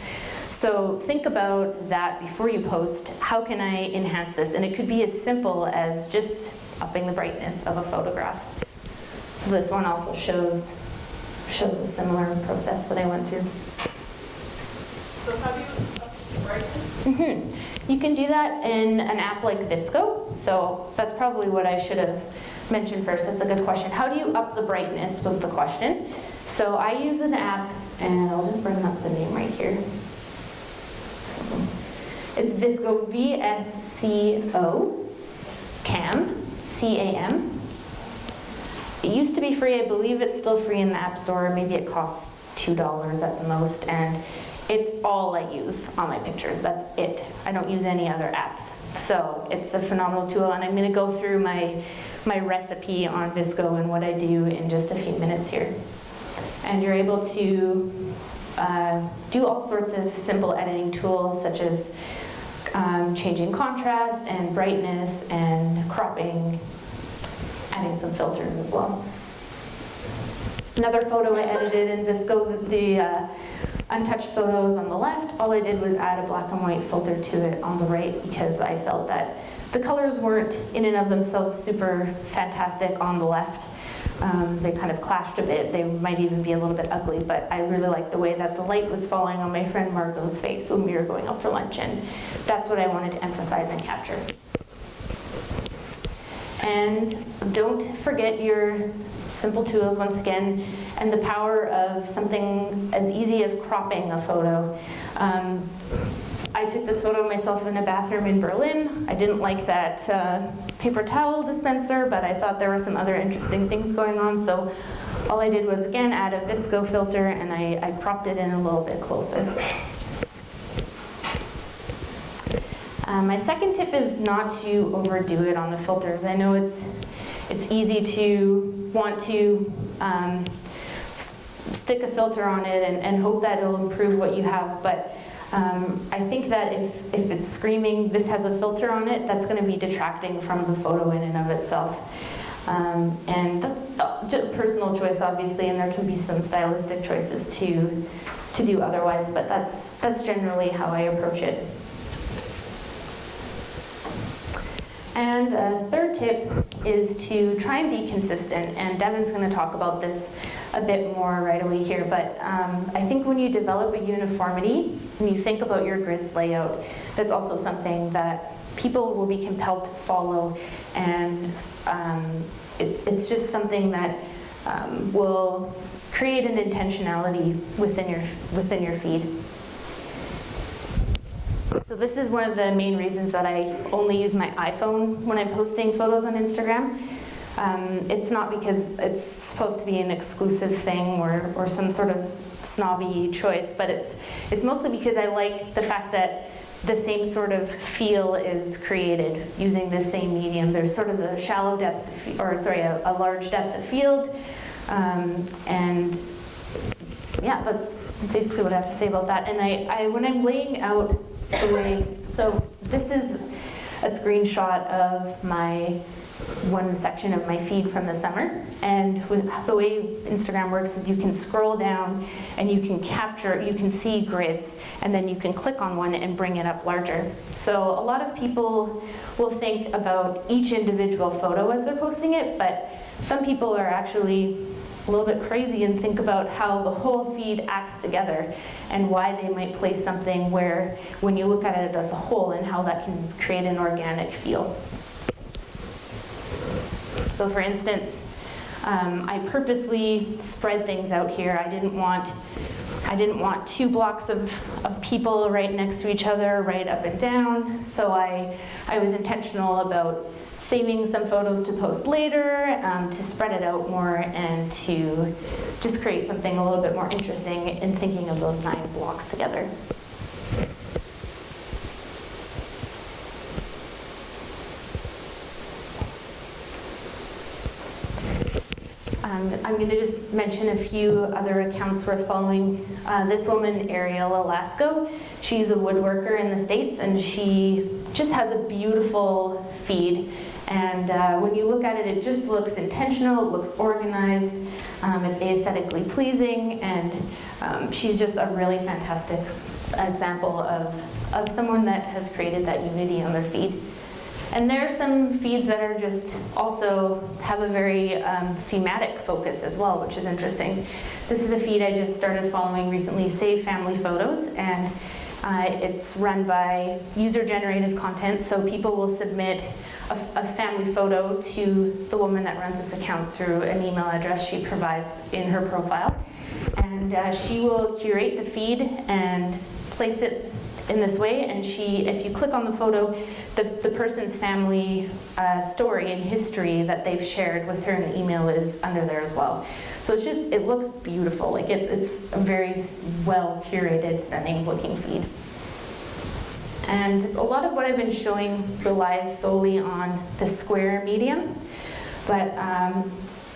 So think about that before you post. How can I enhance this? And it could be as simple as just upping the brightness of a photograph. So this one also shows a similar process that I went through. So how do you up the brightness? You can do that in an app like Visco. So that's probably what I should have mentioned first. That's a good question. How do you up the brightness was the question. So I use an app, and I'll just bring up the name right here. It's Visco, V-S-C-O, CAM, C-A-M. It used to be free. I believe it's still free in the App Store. Maybe it costs $2 at the most, and it's all I use on my picture. That's it. I don't use any other apps. So it's a phenomenal tool, and I'm going to go through my recipe on Visco and what I do in just a few minutes here. And you're able to do all sorts of simple editing tools, such as changing contrast and brightness and cropping, adding some filters as well. Another photo I edited in Visco, untouched photos on the left. All I did was add a black and white filter to it on the right because I felt that the colors weren't in and of themselves super fantastic on the left. They kind of clashed a bit. They might even be a little bit ugly, but I really liked the way that the light was falling on my friend Margot's face when we were going out for lunch, and that's what I wanted to emphasize and capture. And don't forget your simple tools once again, and the power of something as easy as cropping a photo. I took this photo of myself in a bathroom in Berlin. I didn't like that paper towel dispenser, but I thought there were some other interesting things going on, so all I did was, again, add a visco filter, and I cropped it in a little bit closer. My second tip is not to overdo it on the filters. I know it's easy to want to stick a filter on it and hope that it'll improve what you have, but I think that if it's screaming, this has a filter on it, that's going to be detracting from the photo in and of itself. And that's just a personal choice, obviously, and there can be some stylistic choices to do otherwise, but that's generally how I approach it. And a third tip is to try and be consistent, and Devin's going to talk about this a bit more right away here, but I think when you develop a uniformity, when you think about your grid's layout, that's also something that people will be compelled to follow, and it's just something that will create an intentionality within your feed. So this is one of the main reasons that I only use my iPhone when I'm posting photos on Instagram. It's not because it's supposed to be an exclusive thing or some sort of snobby choice, but it's mostly because I like the fact that the same sort of feel is created using this same medium. There's sort of a shallow depth, a large depth of field, and yeah, that's basically what I have to say about that. And I when I'm laying out the way, so this is a screenshot of my one section of my feed from the summer, and the way Instagram works is you can scroll down and you can see grids, and then you can click on one and bring it up larger. So a lot of people will think about each individual photo as they're posting it, but some people are actually a little bit crazy and think about how the whole feed acts together and why they might place something where when you look at it as a whole and how that can create an organic feel. So for instance, I purposely spread things out here. I didn't want 2 blocks of people right next to each other, right up and down. So I was intentional about saving some photos to post later, to spread it out more, and to just create something a little bit more interesting in thinking of those 9 blocks together. I'm going to just mention a few other accounts worth following. This woman, Ariel Alasko, she's a woodworker in the States, and she just has a beautiful feed. And when you look at it, it just looks intentional, it looks organized, it's aesthetically pleasing, and she's just a really fantastic example of someone that has created that unity on their feed. And there are some feeds that are just also have a very thematic focus as well, which is interesting. This is a feed I just started following recently, Save Family Photos, and it's run by user-generated content, so people will submit a family photo to the woman that runs this account through an email address she provides in her profile. And she will curate the feed and place it in this way, and if you click on the photo, the person's family story and history that they've shared with her in the email is under there as well. So it looks beautiful. Like it's a very well curated, stunning looking feed. And a lot of what I've been showing relies solely on the square medium, but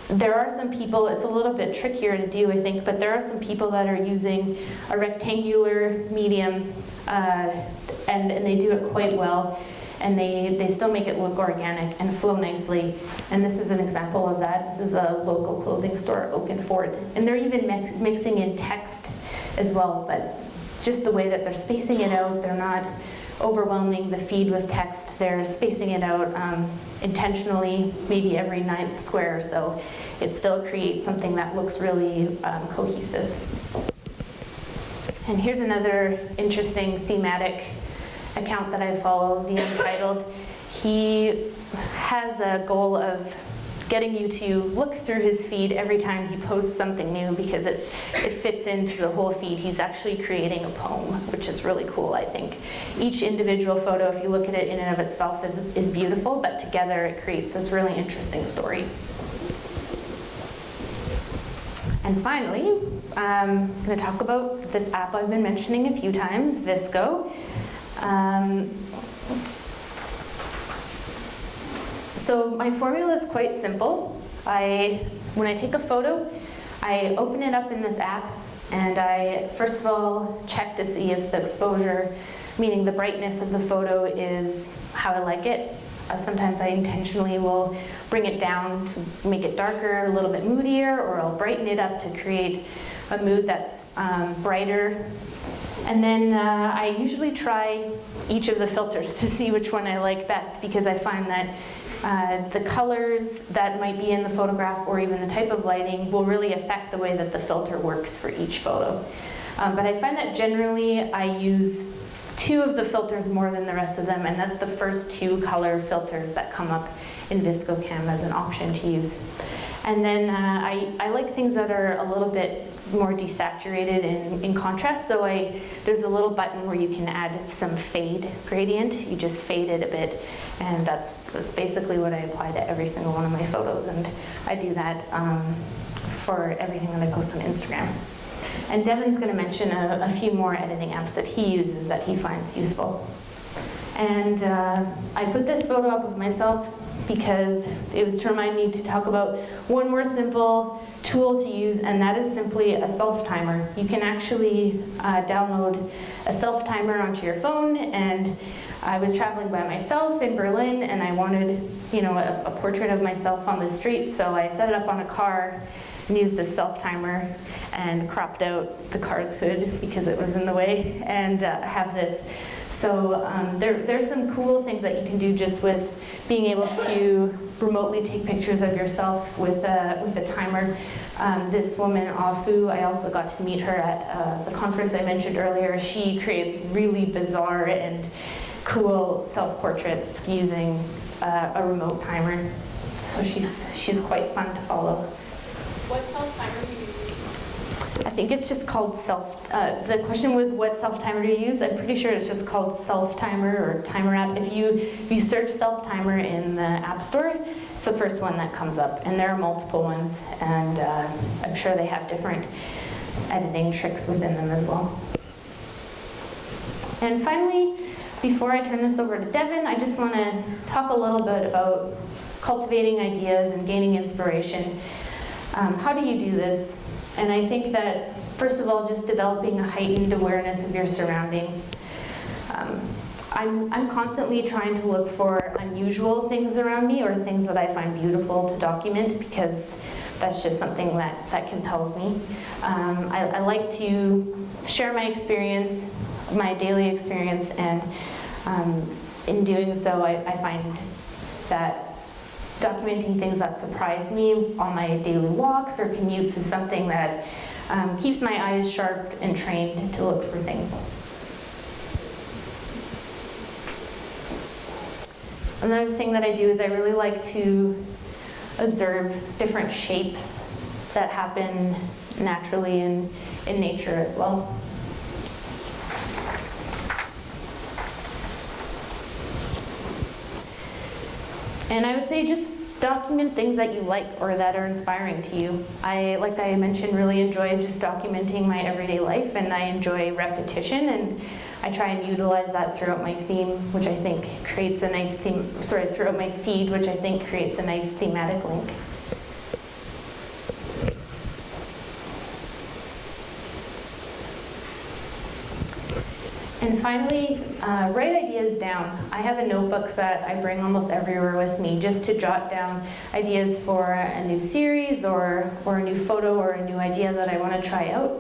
there are some people, it's a little bit trickier to do, I think, but there are some people that are using a rectangular medium, and they do it quite well, and they still make it look organic and flow nicely. And this is an example of that. This is a local clothing store, Oaken Fort, and they're even mixing in text as well, but just the way that they're spacing it out, they're not overwhelming the feed with text, they're spacing it out intentionally, maybe every 9th square or so. It still creates something that looks really cohesive. And here's another interesting thematic account that I follow, The Untitled. He has a goal of getting you to look through his feed every time he posts something new because it fits into the whole feed. He's actually creating a poem, which is really cool, I think. Each individual photo, if you look at it in and of itself, is beautiful, but together it creates this really interesting story. And finally, I'm going to talk about this app I've been mentioning a few times, VSCO. So my formula is quite simple. When I take a photo, I open it up in this app, and I first of all check to see if the exposure, meaning the brightness of the photo, is how I like it. Sometimes I intentionally will bring it down to make it darker, a little bit moodier, or I'll brighten it up to create a mood that's brighter. And then I usually try each of the filters to see which one I like best, because I find that the colors that might be in the photograph or even the type of lighting will really affect the way that the filter works for each photo. But I find that generally I use 2 of the filters more than the rest of them, and that's the first 2 color filters that come up in VSCOcam as an option to use. And then I like things that are a little bit more desaturated in contrast, so there's a little button where you can add some fade gradient. You just fade it a bit, and that's basically what I apply to every single one of my photos, and I do that for everything that I post on Instagram. And Devin's going to mention a few more editing apps that he uses that he finds useful. And I put this photo up of myself because it was to remind me to talk about one more simple tool to use, and that is simply a self-timer. You can actually download a self-timer onto your phone, and I was traveling by myself in Berlin, and I wanted, a portrait of myself on the street, so I set it up on a car and used this self-timer and cropped out the car's hood because it was in the way, and have this. So there's some cool things that you can do just with being able to remotely take pictures of yourself with a timer. This woman, Afu, I also got to meet her at the conference I mentioned earlier. She creates really bizarre and cool self-portraits using a remote timer. So she's quite fun to follow. What self-timer do you use? I think it's just called the question was what self-timer do you use? I'm pretty sure it's just called self-timer or timer app. If you search self-timer in the App Store, it's the first one that comes up. And there are multiple ones, and I'm sure they have different editing tricks within them as well. And finally, before I turn this over to Devin, I just want to talk a little bit about cultivating ideas and gaining inspiration. How do you do this? And I think that, first of all, just developing a heightened awareness of your surroundings. I'm constantly trying to look for unusual things around me or things that I find beautiful to document, because that's just something that compels me. I like to share my experience, my daily experience, and in doing so, I find that documenting things that surprise me on my daily walks or commutes is something that keeps my eyes sharp and trained to look for things. Another thing that I do is I really like to observe different shapes that happen naturally in nature as well. And I would say just document things that you like or that are inspiring to you. Like I mentioned, really enjoy just documenting my everyday life, and I enjoy repetition, and I try and utilize that throughout my theme, which I think creates a nice throughout my feed, which I think creates a nice thematic link. And finally, write ideas down. I have a notebook that I bring almost everywhere with me just to jot down ideas for a new series or a new photo or a new idea that I want to try out.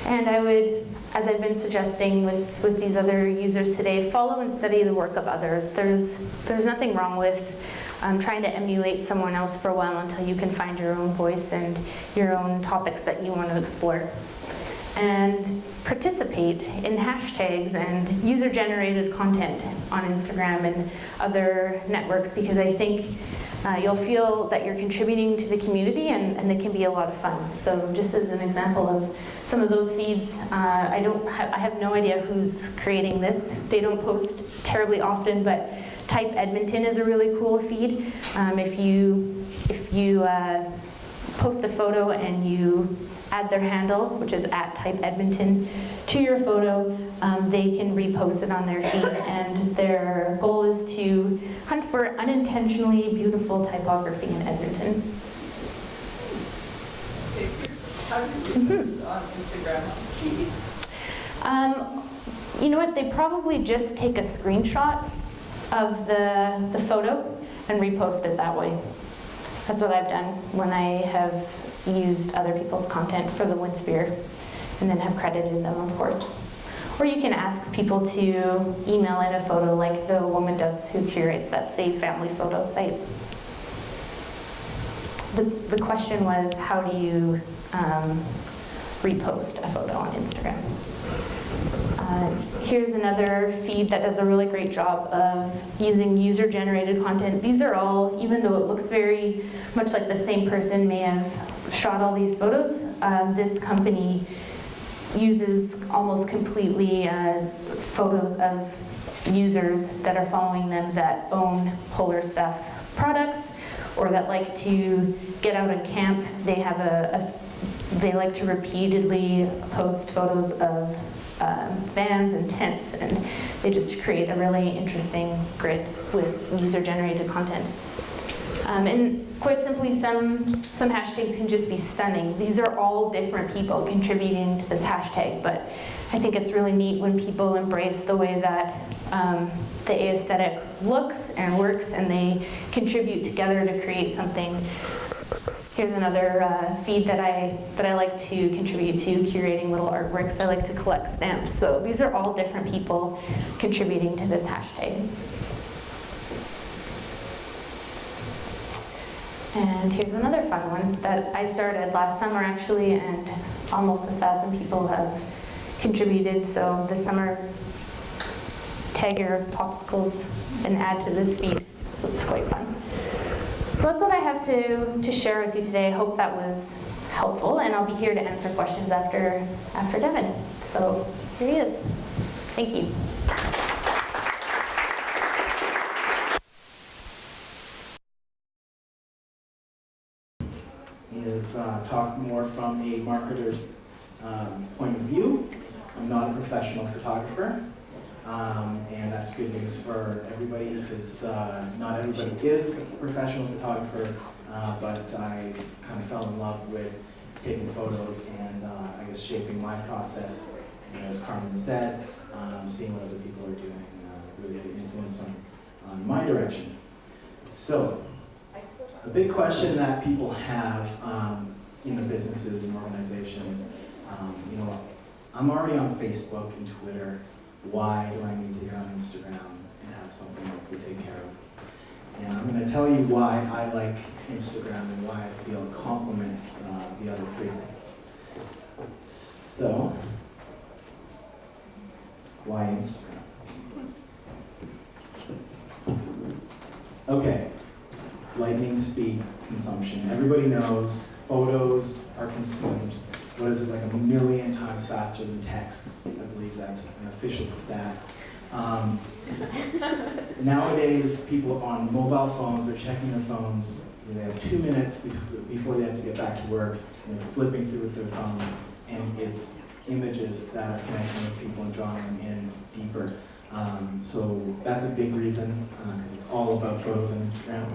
And I would, as I've been suggesting with these other users today, follow and study the work of others. There's nothing wrong with trying to emulate someone else for a while until you can find your own voice and your own topics that you want to explore. And participate in hashtags and user-generated content on Instagram and other networks, because I think you'll feel that you're contributing to the community, and it can be a lot of fun. So just as an example of some of those feeds, I have no idea who's creating this. They don't post terribly often, but Type Edmonton is a really cool feed. If you post a photo and you add their handle, which is @TypeEdmonton, to your photo, they can repost it on their feed, and their goal is to hunt for unintentionally beautiful typography in Edmonton. How do you do this on Instagram? You know what, they probably just take a screenshot of the photo and repost it that way. That's what I've done when I have used other people's content for the WinSphere, and then have credited them, of course. Or you can ask people to email in a photo like the woman does who curates that Save Family Photo site. The question was, how do you repost a photo on Instagram? Here's another feed that does a really great job of using user-generated content. These are all, even though it looks very much like the same person may have shot all these photos, this company uses almost completely photos of users that are following them that own Polar Stuff products, or that like to get out and camp. They like to repeatedly post photos of vans and tents, and they just create a really interesting grid with user-generated content. And quite simply, some hashtags can just be stunning. These are all different people contributing to this hashtag, but I think it's really neat when people embrace the way that the aesthetic looks and works, and they contribute together to create something. Here's another feed that I like to contribute to, curating little artworks. I like to collect stamps. So these are all different people contributing to this hashtag. And here's another fun one that I started last summer actually, and almost 1,000 people have contributed. So this summer, tag your popsicles and add to this feed. So it's quite fun. So that's what I have to share with you today. I hope that was helpful, and I'll be here to answer questions after Devin. So here he is. Thank you. Is talk more from a marketer's point of view. I'm not a professional photographer, and that's good news for everybody, because not everybody is a professional photographer, but I kind of fell in love with taking photos and I guess shaping my process. And as Carmyn said, seeing what other people are doing really had an influence on my direction. So, a big question that people have in their businesses and organizations, you know, I'm already on Facebook and Twitter. Why do I need to get on Instagram and have something else to take care of? And I'm going to tell you why I like Instagram and why I feel it complements the other three. So, why Instagram? Okay. Lightning speed consumption. Everybody knows photos are consumed, what is it, like 1 million times faster than text. I believe that's an official stat. Nowadays, people on mobile phones are checking their phones. They have 2 minutes before they have to get back to work, and they're flipping through with their phone, and it's images that are connecting with people and drawing them in deeper. So that's a big reason, because it's all about photos and Instagram.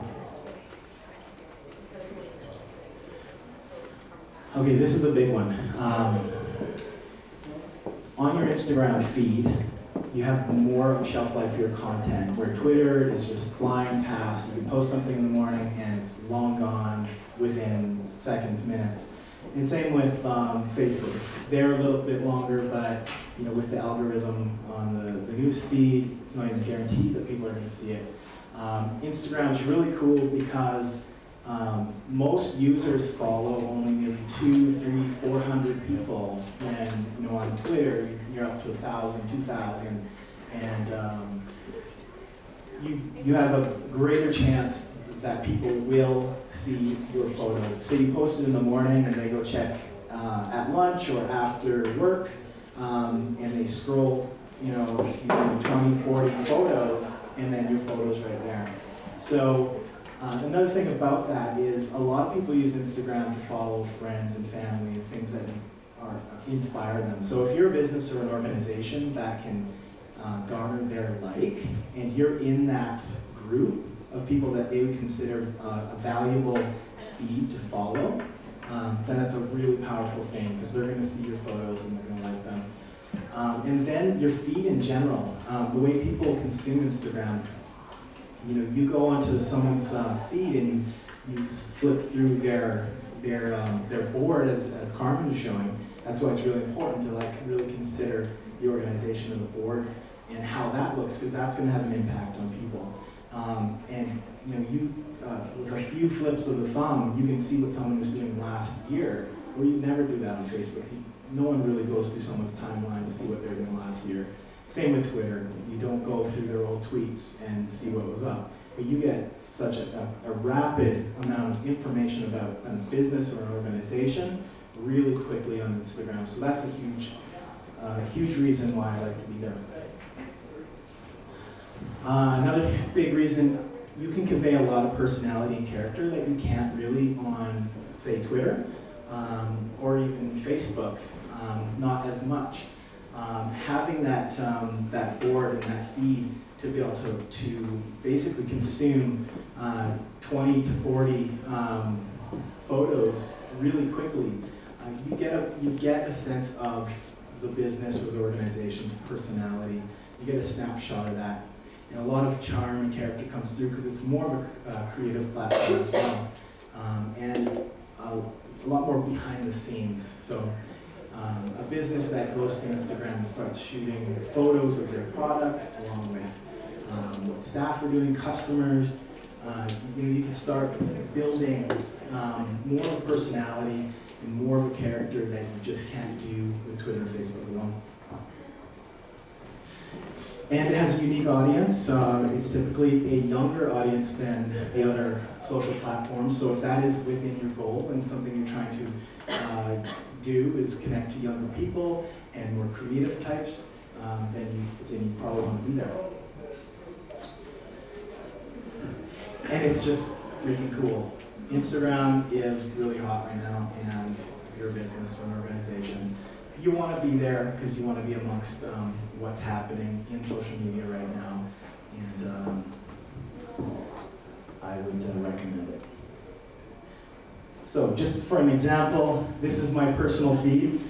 Okay, this is a big one. On your Instagram feed, you have more of a shelf life for your content, where Twitter is just flying past. You can post something in the morning and it's long gone within seconds, minutes. And same with Facebook. They're a little bit longer, but with the algorithm on the news feed, it's not even guaranteed that people are going to see it. Instagram's really cool because most users follow only maybe 200, 300, 400 people. When on Twitter you're up to 1,000, 2,000, and you have a greater chance that people will see your photo. So you post it in the morning and they go check at lunch or after work, and they scroll, 20, 40 photos, and then your photo's right there. So another thing about that is a lot of people use Instagram to follow friends and family and things that inspire them. So if you're a business or an organization that can garner their like, and you're in that group of people that they would consider a valuable feed to follow, then that's a really powerful thing because they're going to see your photos and they're going to like them. And then your feed in general, the way people consume Instagram, you go onto someone's feed and you flip through their board as Carmyn was showing. That's why it's really important to really consider the organization of the board and how that looks, because that's going to have an impact on people. And with a few flips of the thumb, you can see what someone was doing last year, where you never do that on Facebook. No one really goes through someone's timeline to see what they were doing last year. Same with Twitter. You don't go through their old tweets and see what was up. But you get such a rapid amount of information about a business or an organization really quickly on Instagram. So that's a huge reason why I like to be there. Another big reason, you can convey a lot of personality and character that you can't really on, say, Twitter or even Facebook, not as much. Having that board and that feed to be able to basically consume 20 to 40 photos really quickly, you get a sense of the business or the organization's personality. You get a snapshot of that. And a lot of charm and character comes through because it's more of a creative platform as well. And a lot more behind the scenes. So a business that goes to Instagram and starts shooting photos of their product along with what staff are doing, customers, you can start building more of a personality and more of a character that you just can't do with Twitter and Facebook alone. And it has a unique audience. It's typically a younger audience than the other social platforms. So if that is within your goal and something you're trying to do is connect to younger people and more creative types, then you probably want to be there. And it's just freaking cool. Instagram is really hot right now, and if you're a business or an organization, you want to be there because you want to be amongst what's happening in social media right now, and I would recommend it. So just for an example, this is my personal feed.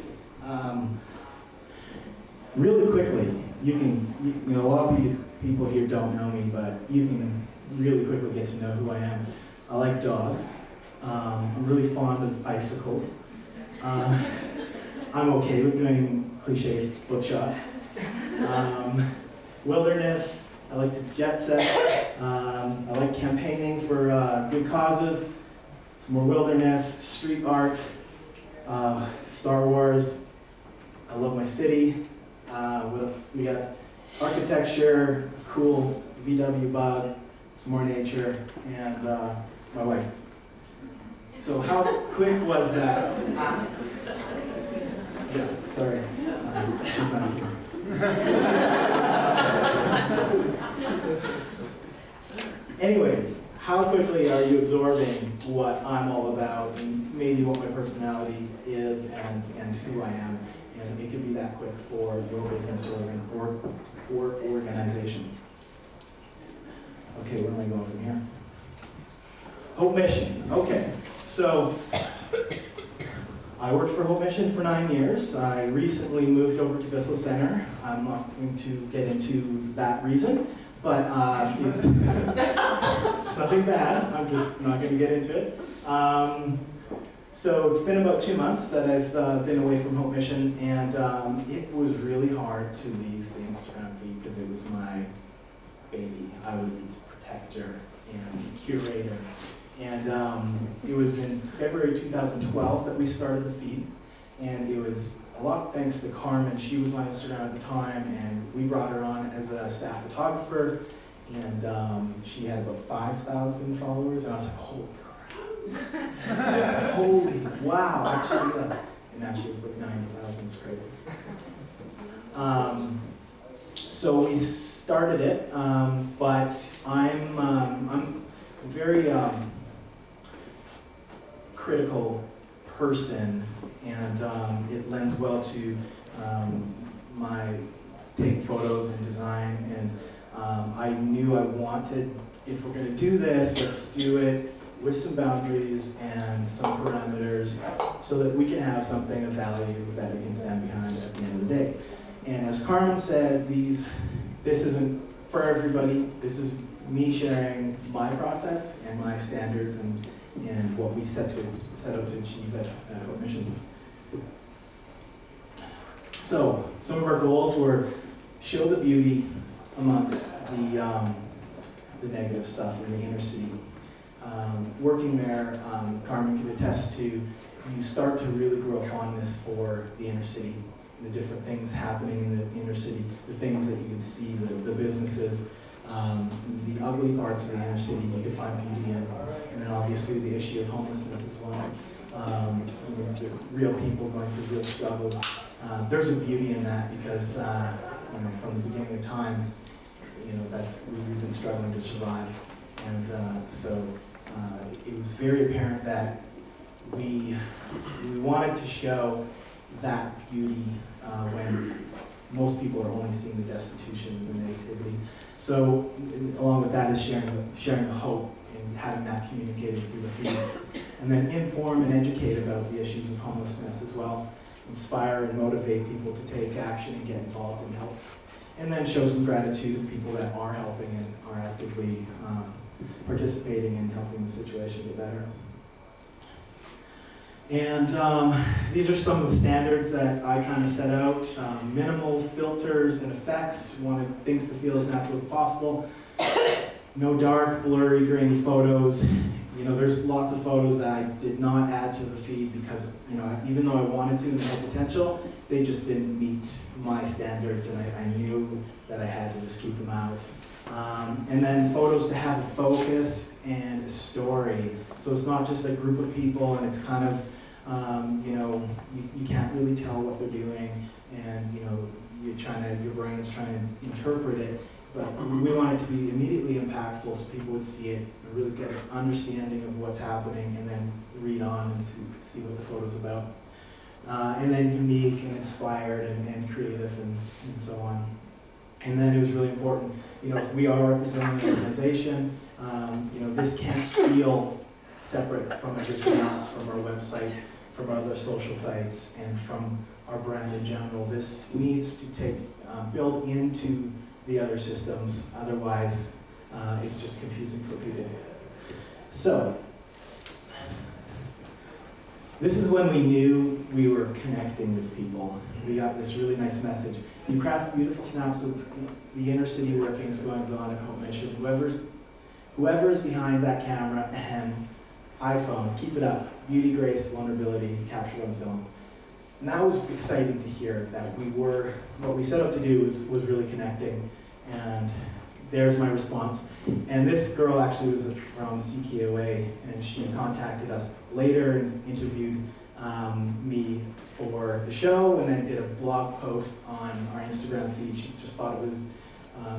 Really quickly, you can, a lot of people here don't know me, but you can really quickly get to know who I am. I like dogs. I'm really fond of icicles. I'm okay with doing cliche foot shots. Wilderness, I like to jet set. I like campaigning for good causes. Some more wilderness, street art, Star Wars. I love my city. What else? We got architecture, cool VW bug, some more nature, and my wife. So how quick was that? Yeah, sorry. Jump out here. Anyways, how quickly are you absorbing what I'm all about and maybe what my personality is and who I am? And it can be that quick for your business or organization. Okay, where am I going from here? Hope Mission. Okay, so I worked for Hope Mission for 9 years. I recently moved over to Bissell Center. I'm not going to get into that reason, but it's nothing bad. I'm just not going to get into it. So it's been about 2 months that I've been away from Hope Mission, and it was really hard to leave the Instagram feed because it was my baby. I was its protector and curator. And it was in February 2012 that we started the feed, and it was a lot thanks to Carmyn. She was on Instagram at the time, and we brought her on as a staff photographer, and she had about 5,000 followers, and I was like, holy crap. Holy, wow, actually, and now she was like 90,000, it's crazy. So we started it, but I'm very critical person, and it lends well to my taking photos and design, and I knew I wanted, if we're going to do this, let's do it with some boundaries and some parameters so that we can have something of value that we can stand behind at the end of the day. And as Carmyn said, this isn't for everybody. This is me sharing my process and my standards and what we set out to achieve at Hope Mission. So some of our goals were show the beauty amongst the negative stuff in the inner city. Working there, Carmyn can attest to, you start to really grow a fondness for the inner city, the different things happening in the inner city, the things that you can see, the businesses, the ugly parts of the inner city you can find beauty in, and then obviously the issue of homelessness as well. The real people going through real struggles. There's a beauty in that because from the beginning of time, we've been struggling to survive, and so it was very apparent that we wanted to show that beauty when most people are only seeing the destitution and the negativity. So along with that is sharing the hope and having that communicated through the feed. And then inform and educate about the issues of homelessness as well. Inspire and motivate people to take action and get involved and help. And then show some gratitude to people that are helping and are actively participating in helping the situation get better. And these are some of the standards that I kind of set out. Minimal filters and effects. We wanted things to feel as natural as possible. No dark, blurry, grainy photos. There's lots of photos that I did not add to the feed because, even though I wanted to and had potential, they just didn't meet my standards, and I knew that I had to just keep them out. And then photos to have a focus and a story. So it's not just a group of people, and it's kind of, you can't really tell what they're doing, and your brain's trying to interpret it. But we want it to be immediately impactful so people would see it and really get an understanding of what's happening, and then read on and see what the photo's about. And then unique and inspired and creative and so on. And then it was really important, if we are representing an organization, this can't feel separate from everything else, from our website, from our other social sites, and from our brand in general. This needs to build into the other systems, otherwise it's just confusing for people. So, this is when we knew we were connecting with people. We got this really nice message. You craft beautiful snaps of the inner city workings goings on at Hope Mission. Whoever is behind that camera, iPhone, keep it up. Beauty, grace, vulnerability, captured on film. And that was exciting to hear that what we set out to do was really connecting. And there's my response. And this girl actually was from CKOA, and she contacted us later and interviewed me for the show, and then did a blog post on our Instagram feed. She just thought it was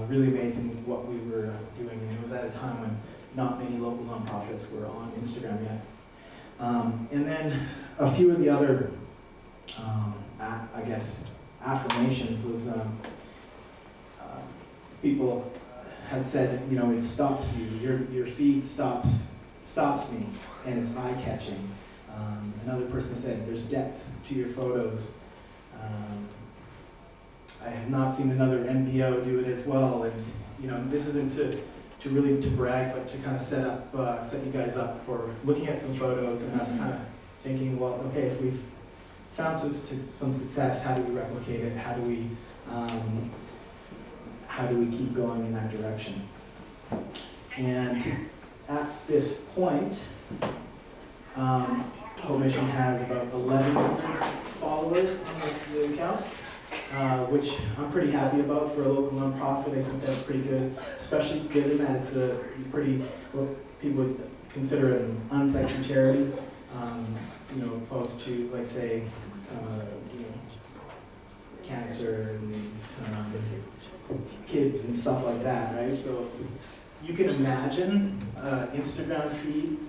really amazing what we were doing, and it was at a time when not many local nonprofits were on Instagram yet. And then a few of the other, affirmations was people had said, it stops you. Your feed stops me, and it's eye-catching. Another person said, there's depth to your photos. I have not seen another NPO do it as well, and this isn't to brag, but to kind of set you guys up for looking at some photos and us kind of thinking, well, okay, if we've found some success, how do we replicate it? How do we keep going in that direction? And at this point, Hope Mission has about 1,100 followers on the account, which I'm pretty happy about for a local nonprofit. I think that's pretty good, especially given that it's a pretty, what people would consider an unsexy charity, opposed to, like, say, cancer and kids and stuff like that, right? So you can imagine an Instagram feed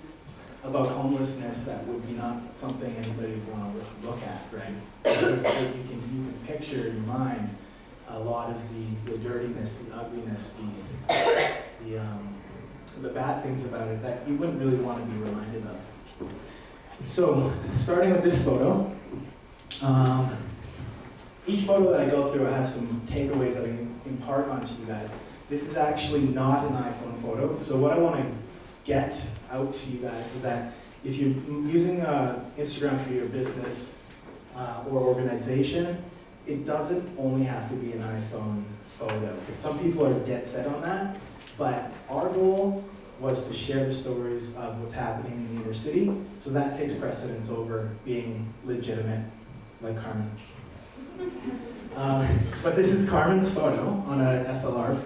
about homelessness that would be not something anybody would want to look at, right? Because you can picture in your mind a lot of the dirtiness, the ugliness, the bad things about it that you wouldn't really want to be reminded of. So, starting with this photo, each photo that I go through, I have some takeaways that I can impart onto you guys. This is actually not an iPhone photo, so what I want to get out to you guys is that if you're using Instagram for your business or organization, it doesn't only have to be an iPhone photo. Some people are dead set on that, but our goal was to share the stories of what's happening in the inner city, so that takes precedence over being legitimate, like Carmyn. But this is Carmyn's photo on a SLR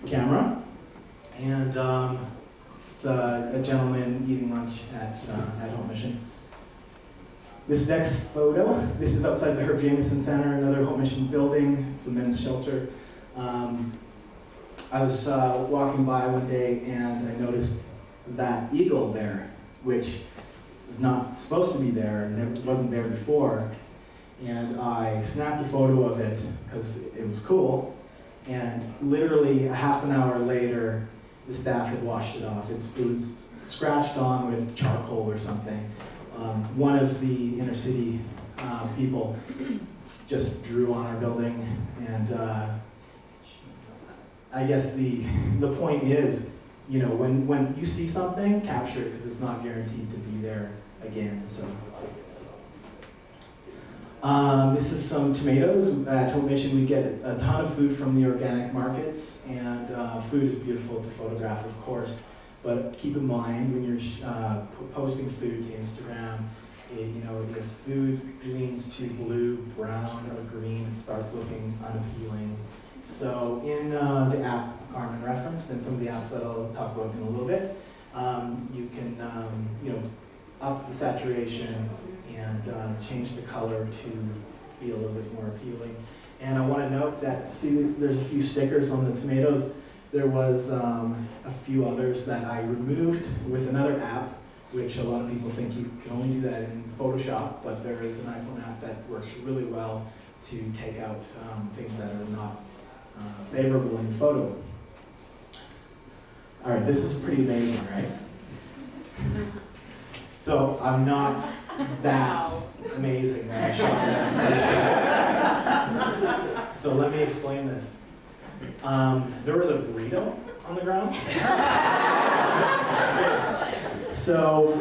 camera, and it's a gentleman eating lunch at Hope Mission. This next photo, this is outside the Herb Jameson Center, another Hope Mission building. It's a men's shelter. I was walking by one day and I noticed that eagle there, which is not supposed to be there and wasn't there before. And I snapped a photo of it because it was cool. And literally a half an hour later, the staff had washed it off. It was scratched on with charcoal or something. One of the inner city people just drew on our building, and I guess the point is, when you see something, capture it, because it's not guaranteed to be there again. So this is some tomatoes. At Hope Mission, we get a ton of food from the organic markets, and food is beautiful to photograph, of course. But keep in mind when you're posting food to Instagram, if food leans to blue, brown, or green, it starts looking unappealing. So in the app Carmyn referenced, and some of the apps that I'll talk about in a little bit, you can up the saturation and change the color to be a little bit more appealing. And I want to note that, see, there's a few stickers on the tomatoes. There was a few others that I removed with another app, which a lot of people think you can only do that in Photoshop, but there is an iPhone app that works really well to take out things that are not favorable in your photo. All right, this is pretty amazing, right? So I'm not that amazing when I shot that. So let me explain this. There was a burrito on the ground. So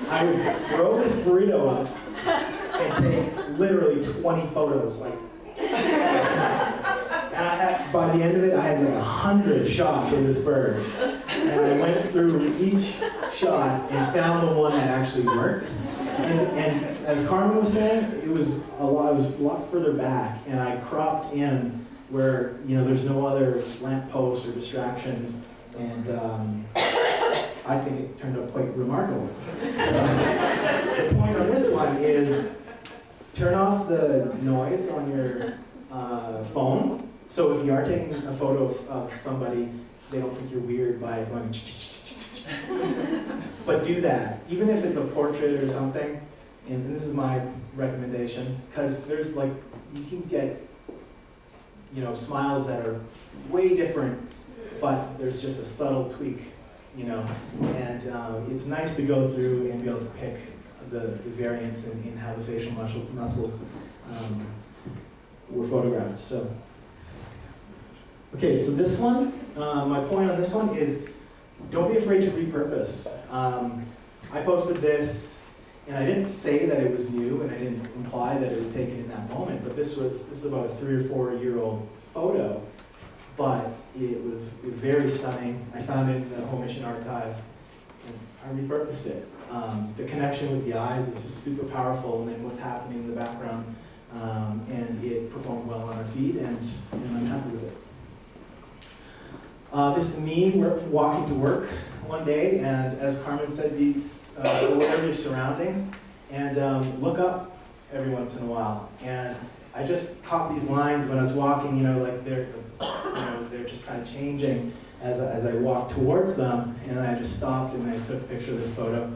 I would throw this burrito up and take literally 20 photos. And by the end of it, I had like 100 shots of this bird. And I went through each shot and found the one that actually worked. And as Carmyn was saying, it was a lot further back, and I cropped in where there's no other lampposts or distractions, and I think it turned out quite remarkable. So the point on this one is turn off the noise on your phone. So if you are taking a photo of somebody, they don't think you're weird by going. But do that, even if it's a portrait or something. And this is my recommendation, because there's you can get smiles that are way different, but there's just a subtle tweak, and it's nice to go through and be able to pick the variance in how the facial muscles were photographed. So, okay, so this one, my point on this one is don't be afraid to repurpose. I posted this And I didn't say that it was new, and I didn't imply that it was taken in that moment, but this is about a 3 or 4 year old photo, but it was very stunning. I found it in the Home Mission archives, and I repurposed it. The connection with the eyes is just super powerful, and then what's happening in the background, and it performed well on our feed, and I'm happy with it. This is me walking to work one day, and as Carmyn said, be aware of your surroundings, and look up every once in a while. And I just caught these lines when I was walking, like they're just kind of changing as I walked towards them, and I just stopped and I took a picture of this photo,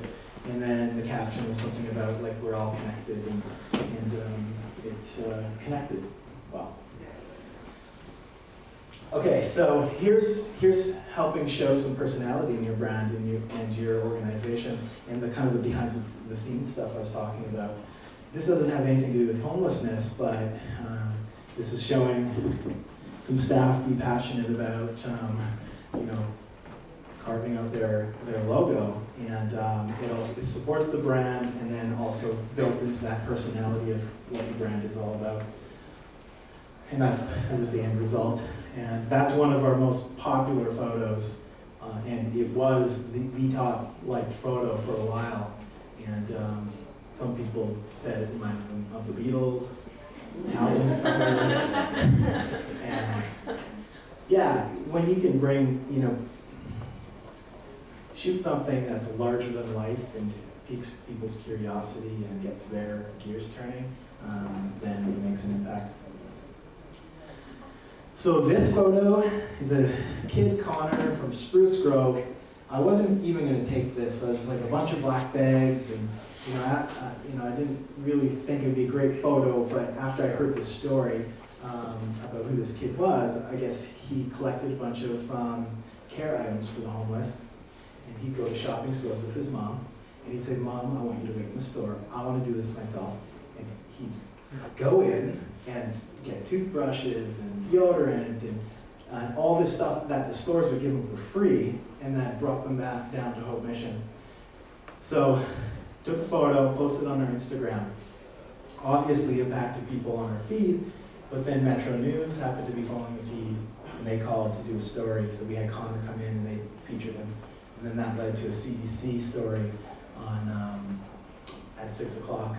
and then the caption was something about like we're all connected, and it's connected. Wow. Okay, so here's helping show some personality in your brand and your organization, and the kind of the behind the scenes stuff I was talking about. This doesn't have anything to do with homelessness, but this is showing some staff be passionate about carving out their logo, and it supports the brand, and then also builds into that personality of what your brand is all about. And that was the end result. And that's one of our most popular photos, and it was the top liked photo for a while. And some people said it reminded them of the Beatles album. And yeah, when you can bring, shoot something that's larger than life and piques people's curiosity and gets their gears turning, then it makes an impact. So this photo is a kid, Connor, from Spruce Grove. I wasn't even going to take this. I was like a bunch of black bags, and I didn't really think it would be a great photo. But after I heard the story about who this kid was, I guess he collected a bunch of care items for the homeless, and he'd go to shopping stores with his mom, and he'd say, "Mom, I want you to wait in the store. I want to do this myself." And he'd go in and get toothbrushes and deodorant and all this stuff that the stores would give them for free, and that brought them back down to Hope Mission. So took a photo, posted on our Instagram. Obviously impacted people on our feed, but then Metro News happened to be following the feed, and they called to do a story. So we had Connor come in and they featured him. And then that led to a CBC story on at 6 o'clock.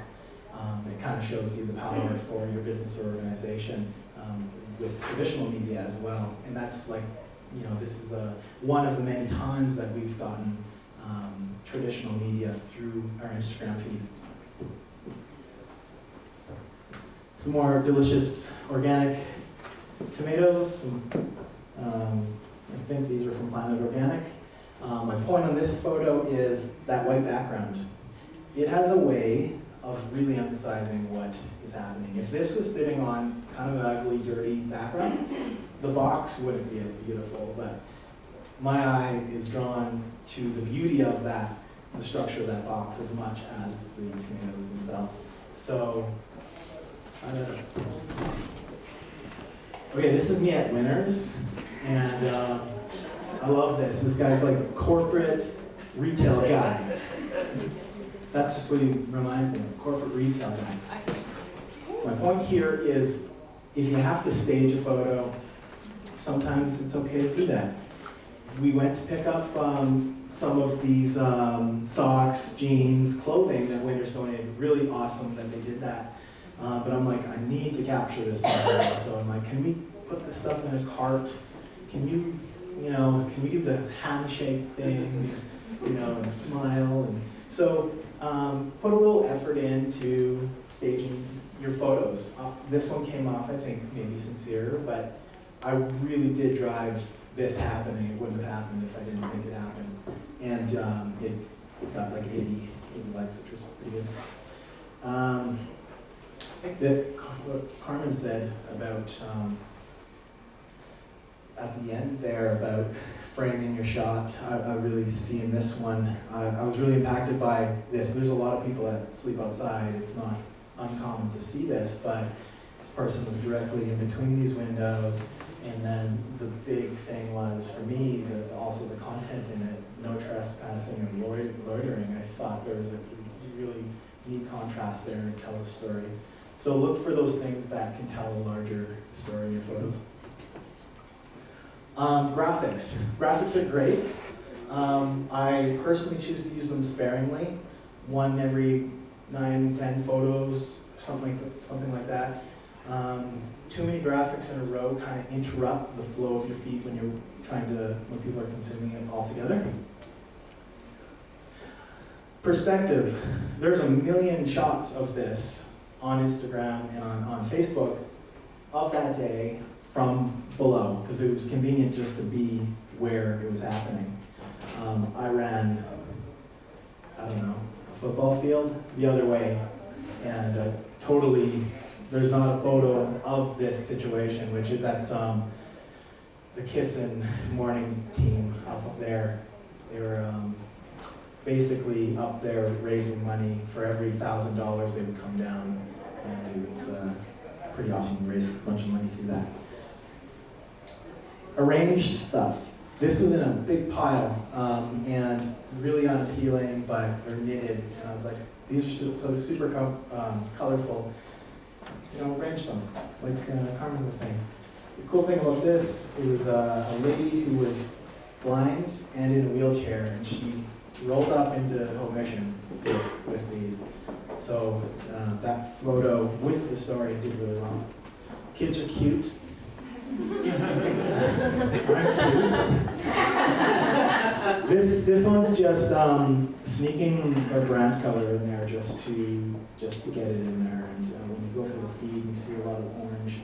It kind of shows you the power for your business or organization with traditional media as well. And that's like, this is one of the many times that we've gotten traditional media through our Instagram feed. Some more delicious organic tomatoes. I think these are from Planet Organic. My point on this photo is that white background. It has a way of really emphasizing what is happening. If this was sitting on kind of an ugly, dirty background, the box wouldn't be as beautiful, but my eye is drawn to the beauty of that, the structure of that box, as much as the tomatoes themselves. So, I don't know. Okay, this is me at Winners, and I love this. This guy's like a corporate retail guy. That's just what he reminds me of, corporate retail guy. My point here is, if you have to stage a photo, sometimes it's okay to do that. We went to pick up some of these socks, jeans, clothing that Winners donated. Really awesome that they did that. But I'm like, I need to capture this photo. So I'm like, can we put this stuff in a cart? Can you, can we do the handshake thing, and smile? And so put a little effort into staging your photos. This one came off, I think, maybe sincere, but I really did drive this happening. It wouldn't have happened if I didn't make it happen. And it got like 80 likes, which was pretty good. I think that what Carmyn said about, at the end there, about framing your shot, I really see in this one. I was really impacted by this. There's a lot of people that sleep outside. It's not uncommon to see this, but this person was directly in between these windows. And then the big thing was, for me, also the content in it, no trespassing and loitering. I thought there was a really neat contrast there, and it tells a story. So look for those things that can tell a larger story in your photos. Graphics. Graphics are great. I personally choose to use them sparingly. One every 9, 10 photos, something like that. Too many graphics in a row kind of interrupt the flow of your feed when when people are consuming it all together. Perspective. There's a million shots of this on Instagram and on Facebook of that day from below, because it was convenient just to be where it was happening. I ran, I don't know, a football field the other way, and totally, there's not a photo of this situation, that's the Kissin morning team up there. They were basically up there raising money for every $1,000 they would come down, and it was pretty awesome to raise a bunch of money through that. Arranged stuff. This was in a big pile and really unappealing, but they're knitted, and I was like, these are so super colorful. Arrange them, like Carmyn was saying. The cool thing about this, it was a lady who was blind and in a wheelchair, and she rolled up into Home Mission with these. So that photo with the story did really well. Kids are cute. This one's just sneaking their brand color in there just to get it in there. And when you go through the feed, you see a lot of orange.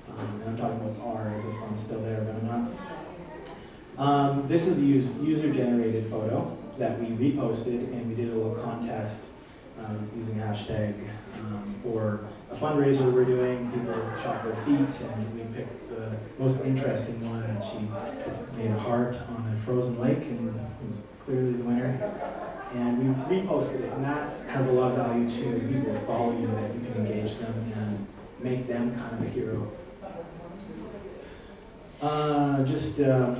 And I'm talking about R as if I'm still there, but I'm not. This is a user-generated photo that we reposted, and we did a little contest using hashtag for a fundraiser we're doing. People shot their feet, and we picked the most interesting one, and she made a heart on a frozen lake and was clearly the winner. And we reposted it, and that has a lot of value to people who follow you, that you can engage them and make them kind of a hero. Just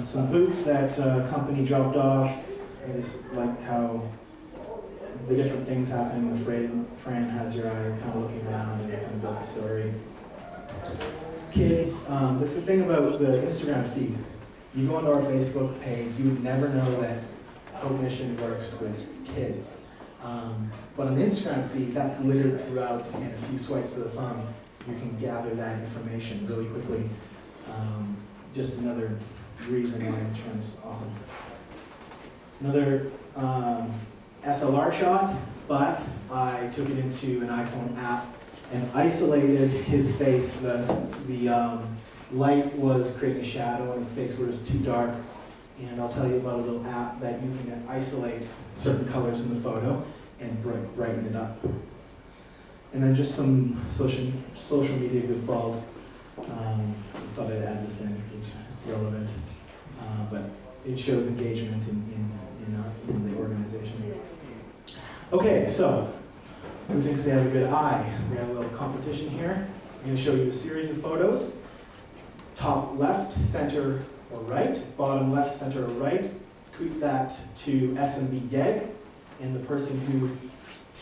some boots that a company dropped off. I just liked how the different things happening. The Fran has your eye kind of looking around, and it kind of builds a story. Kids, that's the thing about the Instagram feed. You go onto our Facebook page, you would never know that Hope Mission works with kids. But on the Instagram feed, that's littered throughout, and a few swipes of the thumb, you can gather that information really quickly. Just another reason why Instagram is awesome. Another SLR shot, but I took it into an iPhone app and isolated his face. The light was creating a shadow, and his face was too dark. And I'll tell you about a little app that you can isolate certain colors in the photo and brighten it up. And then just some social media goofballs. Just thought I'd add this in because it's relevant, but it shows engagement in the organization. Okay, so who thinks they have a good eye? We have a little competition here. I'm going to show you a series of photos. Top left, center, or right. Bottom left, center, or right. Tweet that to SMBYEG, and the person who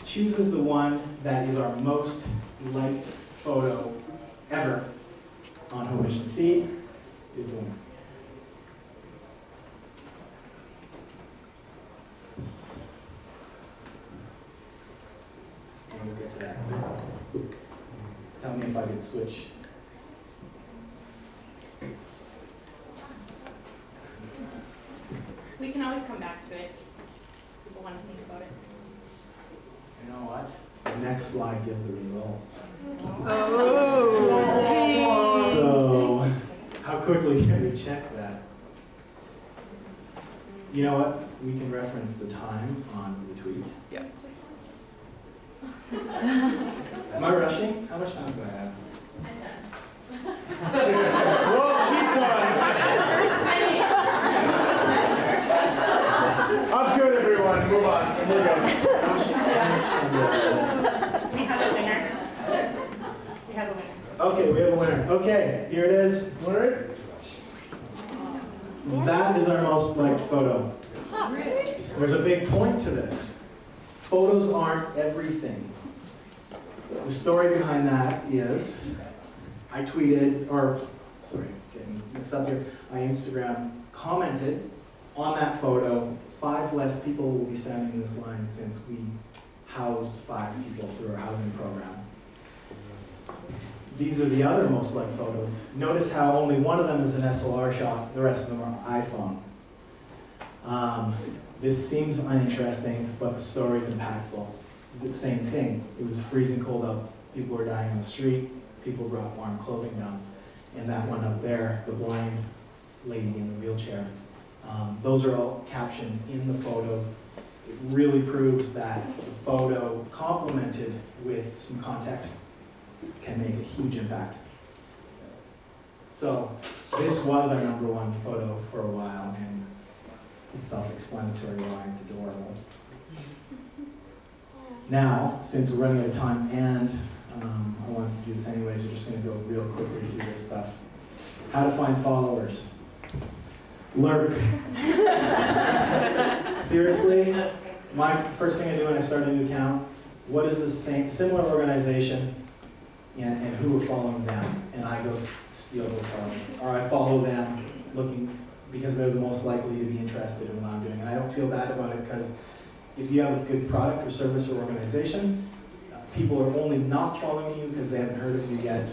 chooses the one that is our most liked photo ever on Home Mission's feed is the winner. And we'll get to that. Tell me if I could switch. We can always come back to it. People want to think about it. You know what? The next slide gives the results. Oh, So, how quickly can we check that? You know what? We can reference the time on the tweet. Yeah. Am I rushing? How much time do I have? Whoa, she's done. I'm good, everyone. Move on. We're good. We have a winner. We have a winner. Okay, we have a winner. Okay, here it is. Winner. That is our most liked photo. There's a big point to this. Photos aren't everything. The story behind that is, I tweeted, or sorry, getting mixed up here, I Instagram commented on that photo, 5 less people will be standing in this line since we housed 5 people through our housing program. These are the other most liked photos. Notice how only one of them is an SLR shot, the rest of them are iPhone. This seems uninteresting, but the story is impactful. The same thing, it was freezing cold out, people were dying on the street, people brought warm clothing down. And that one up there, the blind lady in the wheelchair. Those are all captioned in the photos. It really proves that the photo complemented with some context can make a huge impact. So this was our #1 photo for a while, and it's self-explanatory why it's adorable. Now, since we're running out of time and I wanted to do this anyways, we're just going to go real quickly through this stuff. How to find followers. Lurk. Seriously, my first thing I do when I start a new account, what is the same similar organization and who are following them, and I go steal those followers. Or I follow them looking because they're the most likely to be interested in what I'm doing. And I don't feel bad about it because if you have a good product or service or organization, people are only not following you because they haven't heard of you yet,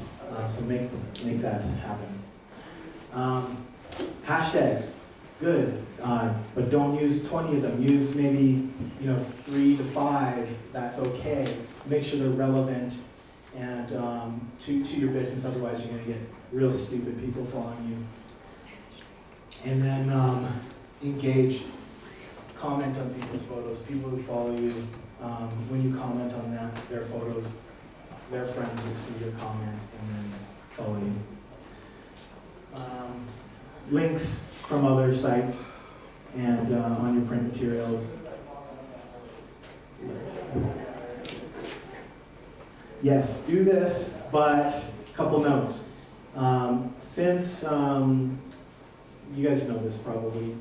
so make that happen. Hashtags, good, but don't use 20 of them. Use maybe 3 to 5. That's okay. Make sure they're relevant and to your business. Otherwise, you're going to get real stupid people following you. And then engage. Comment on people's photos. People who follow you, when you comment on their photos, their friends will see your comment and then follow you. Links from other sites and on your print materials. Yes, do this, but a couple notes. Since you guys know this probably,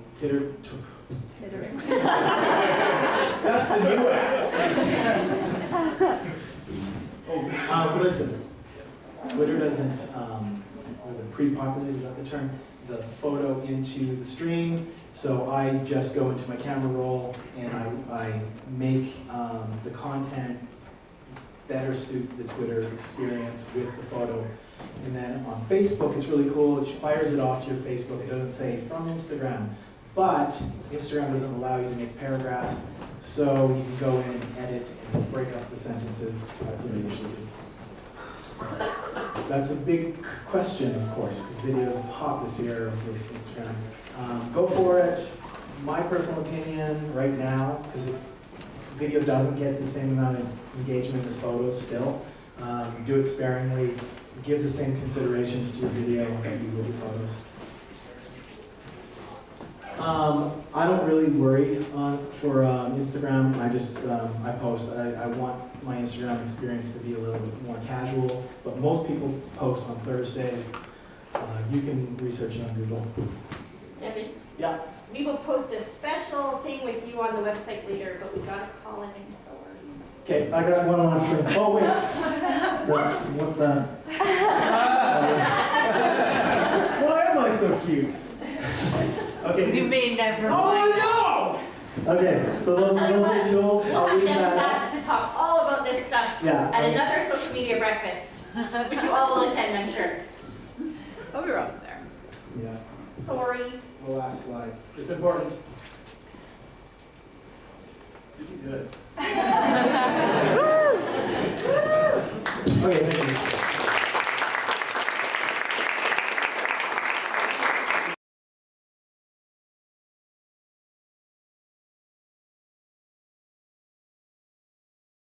That's the new app. listen, Twitter doesn't, was it pre-populate, is that the term? The photo into the stream. So I just go into my camera roll and I make the content better suit the Twitter experience with the photo. And then on Facebook, it's really cool. It fires it off to your Facebook. It doesn't say from Instagram. But Instagram doesn't allow you to make paragraphs, so you can go in and edit and break up the sentences. That's what I usually do. That's a big question, of course, because video is hot this year with Instagram. Go for it. My personal opinion right now, because video doesn't get the same amount of engagement as photos still, do it sparingly. Give the same considerations to your video that you would your photos. I don't really worry for Instagram. I just I post. I want my Instagram experience to be a little bit more casual, but most people post on Thursdays. You can research it on Google. Devin? Yeah. We will post a special thing with you on the website later, but we gotta call in and so Okay, I got one on stream. Oh wait, what's that? Why am I so cute? Okay. You may never. Oh no! Okay, so those are tools. I'll leave that up. to talk all about this stuff Yeah. at another social media breakfast, which you all will attend, I'm sure. Oh, we're almost there. Yeah. Sorry. The last slide. It's important. You can do it. Okay, thank you.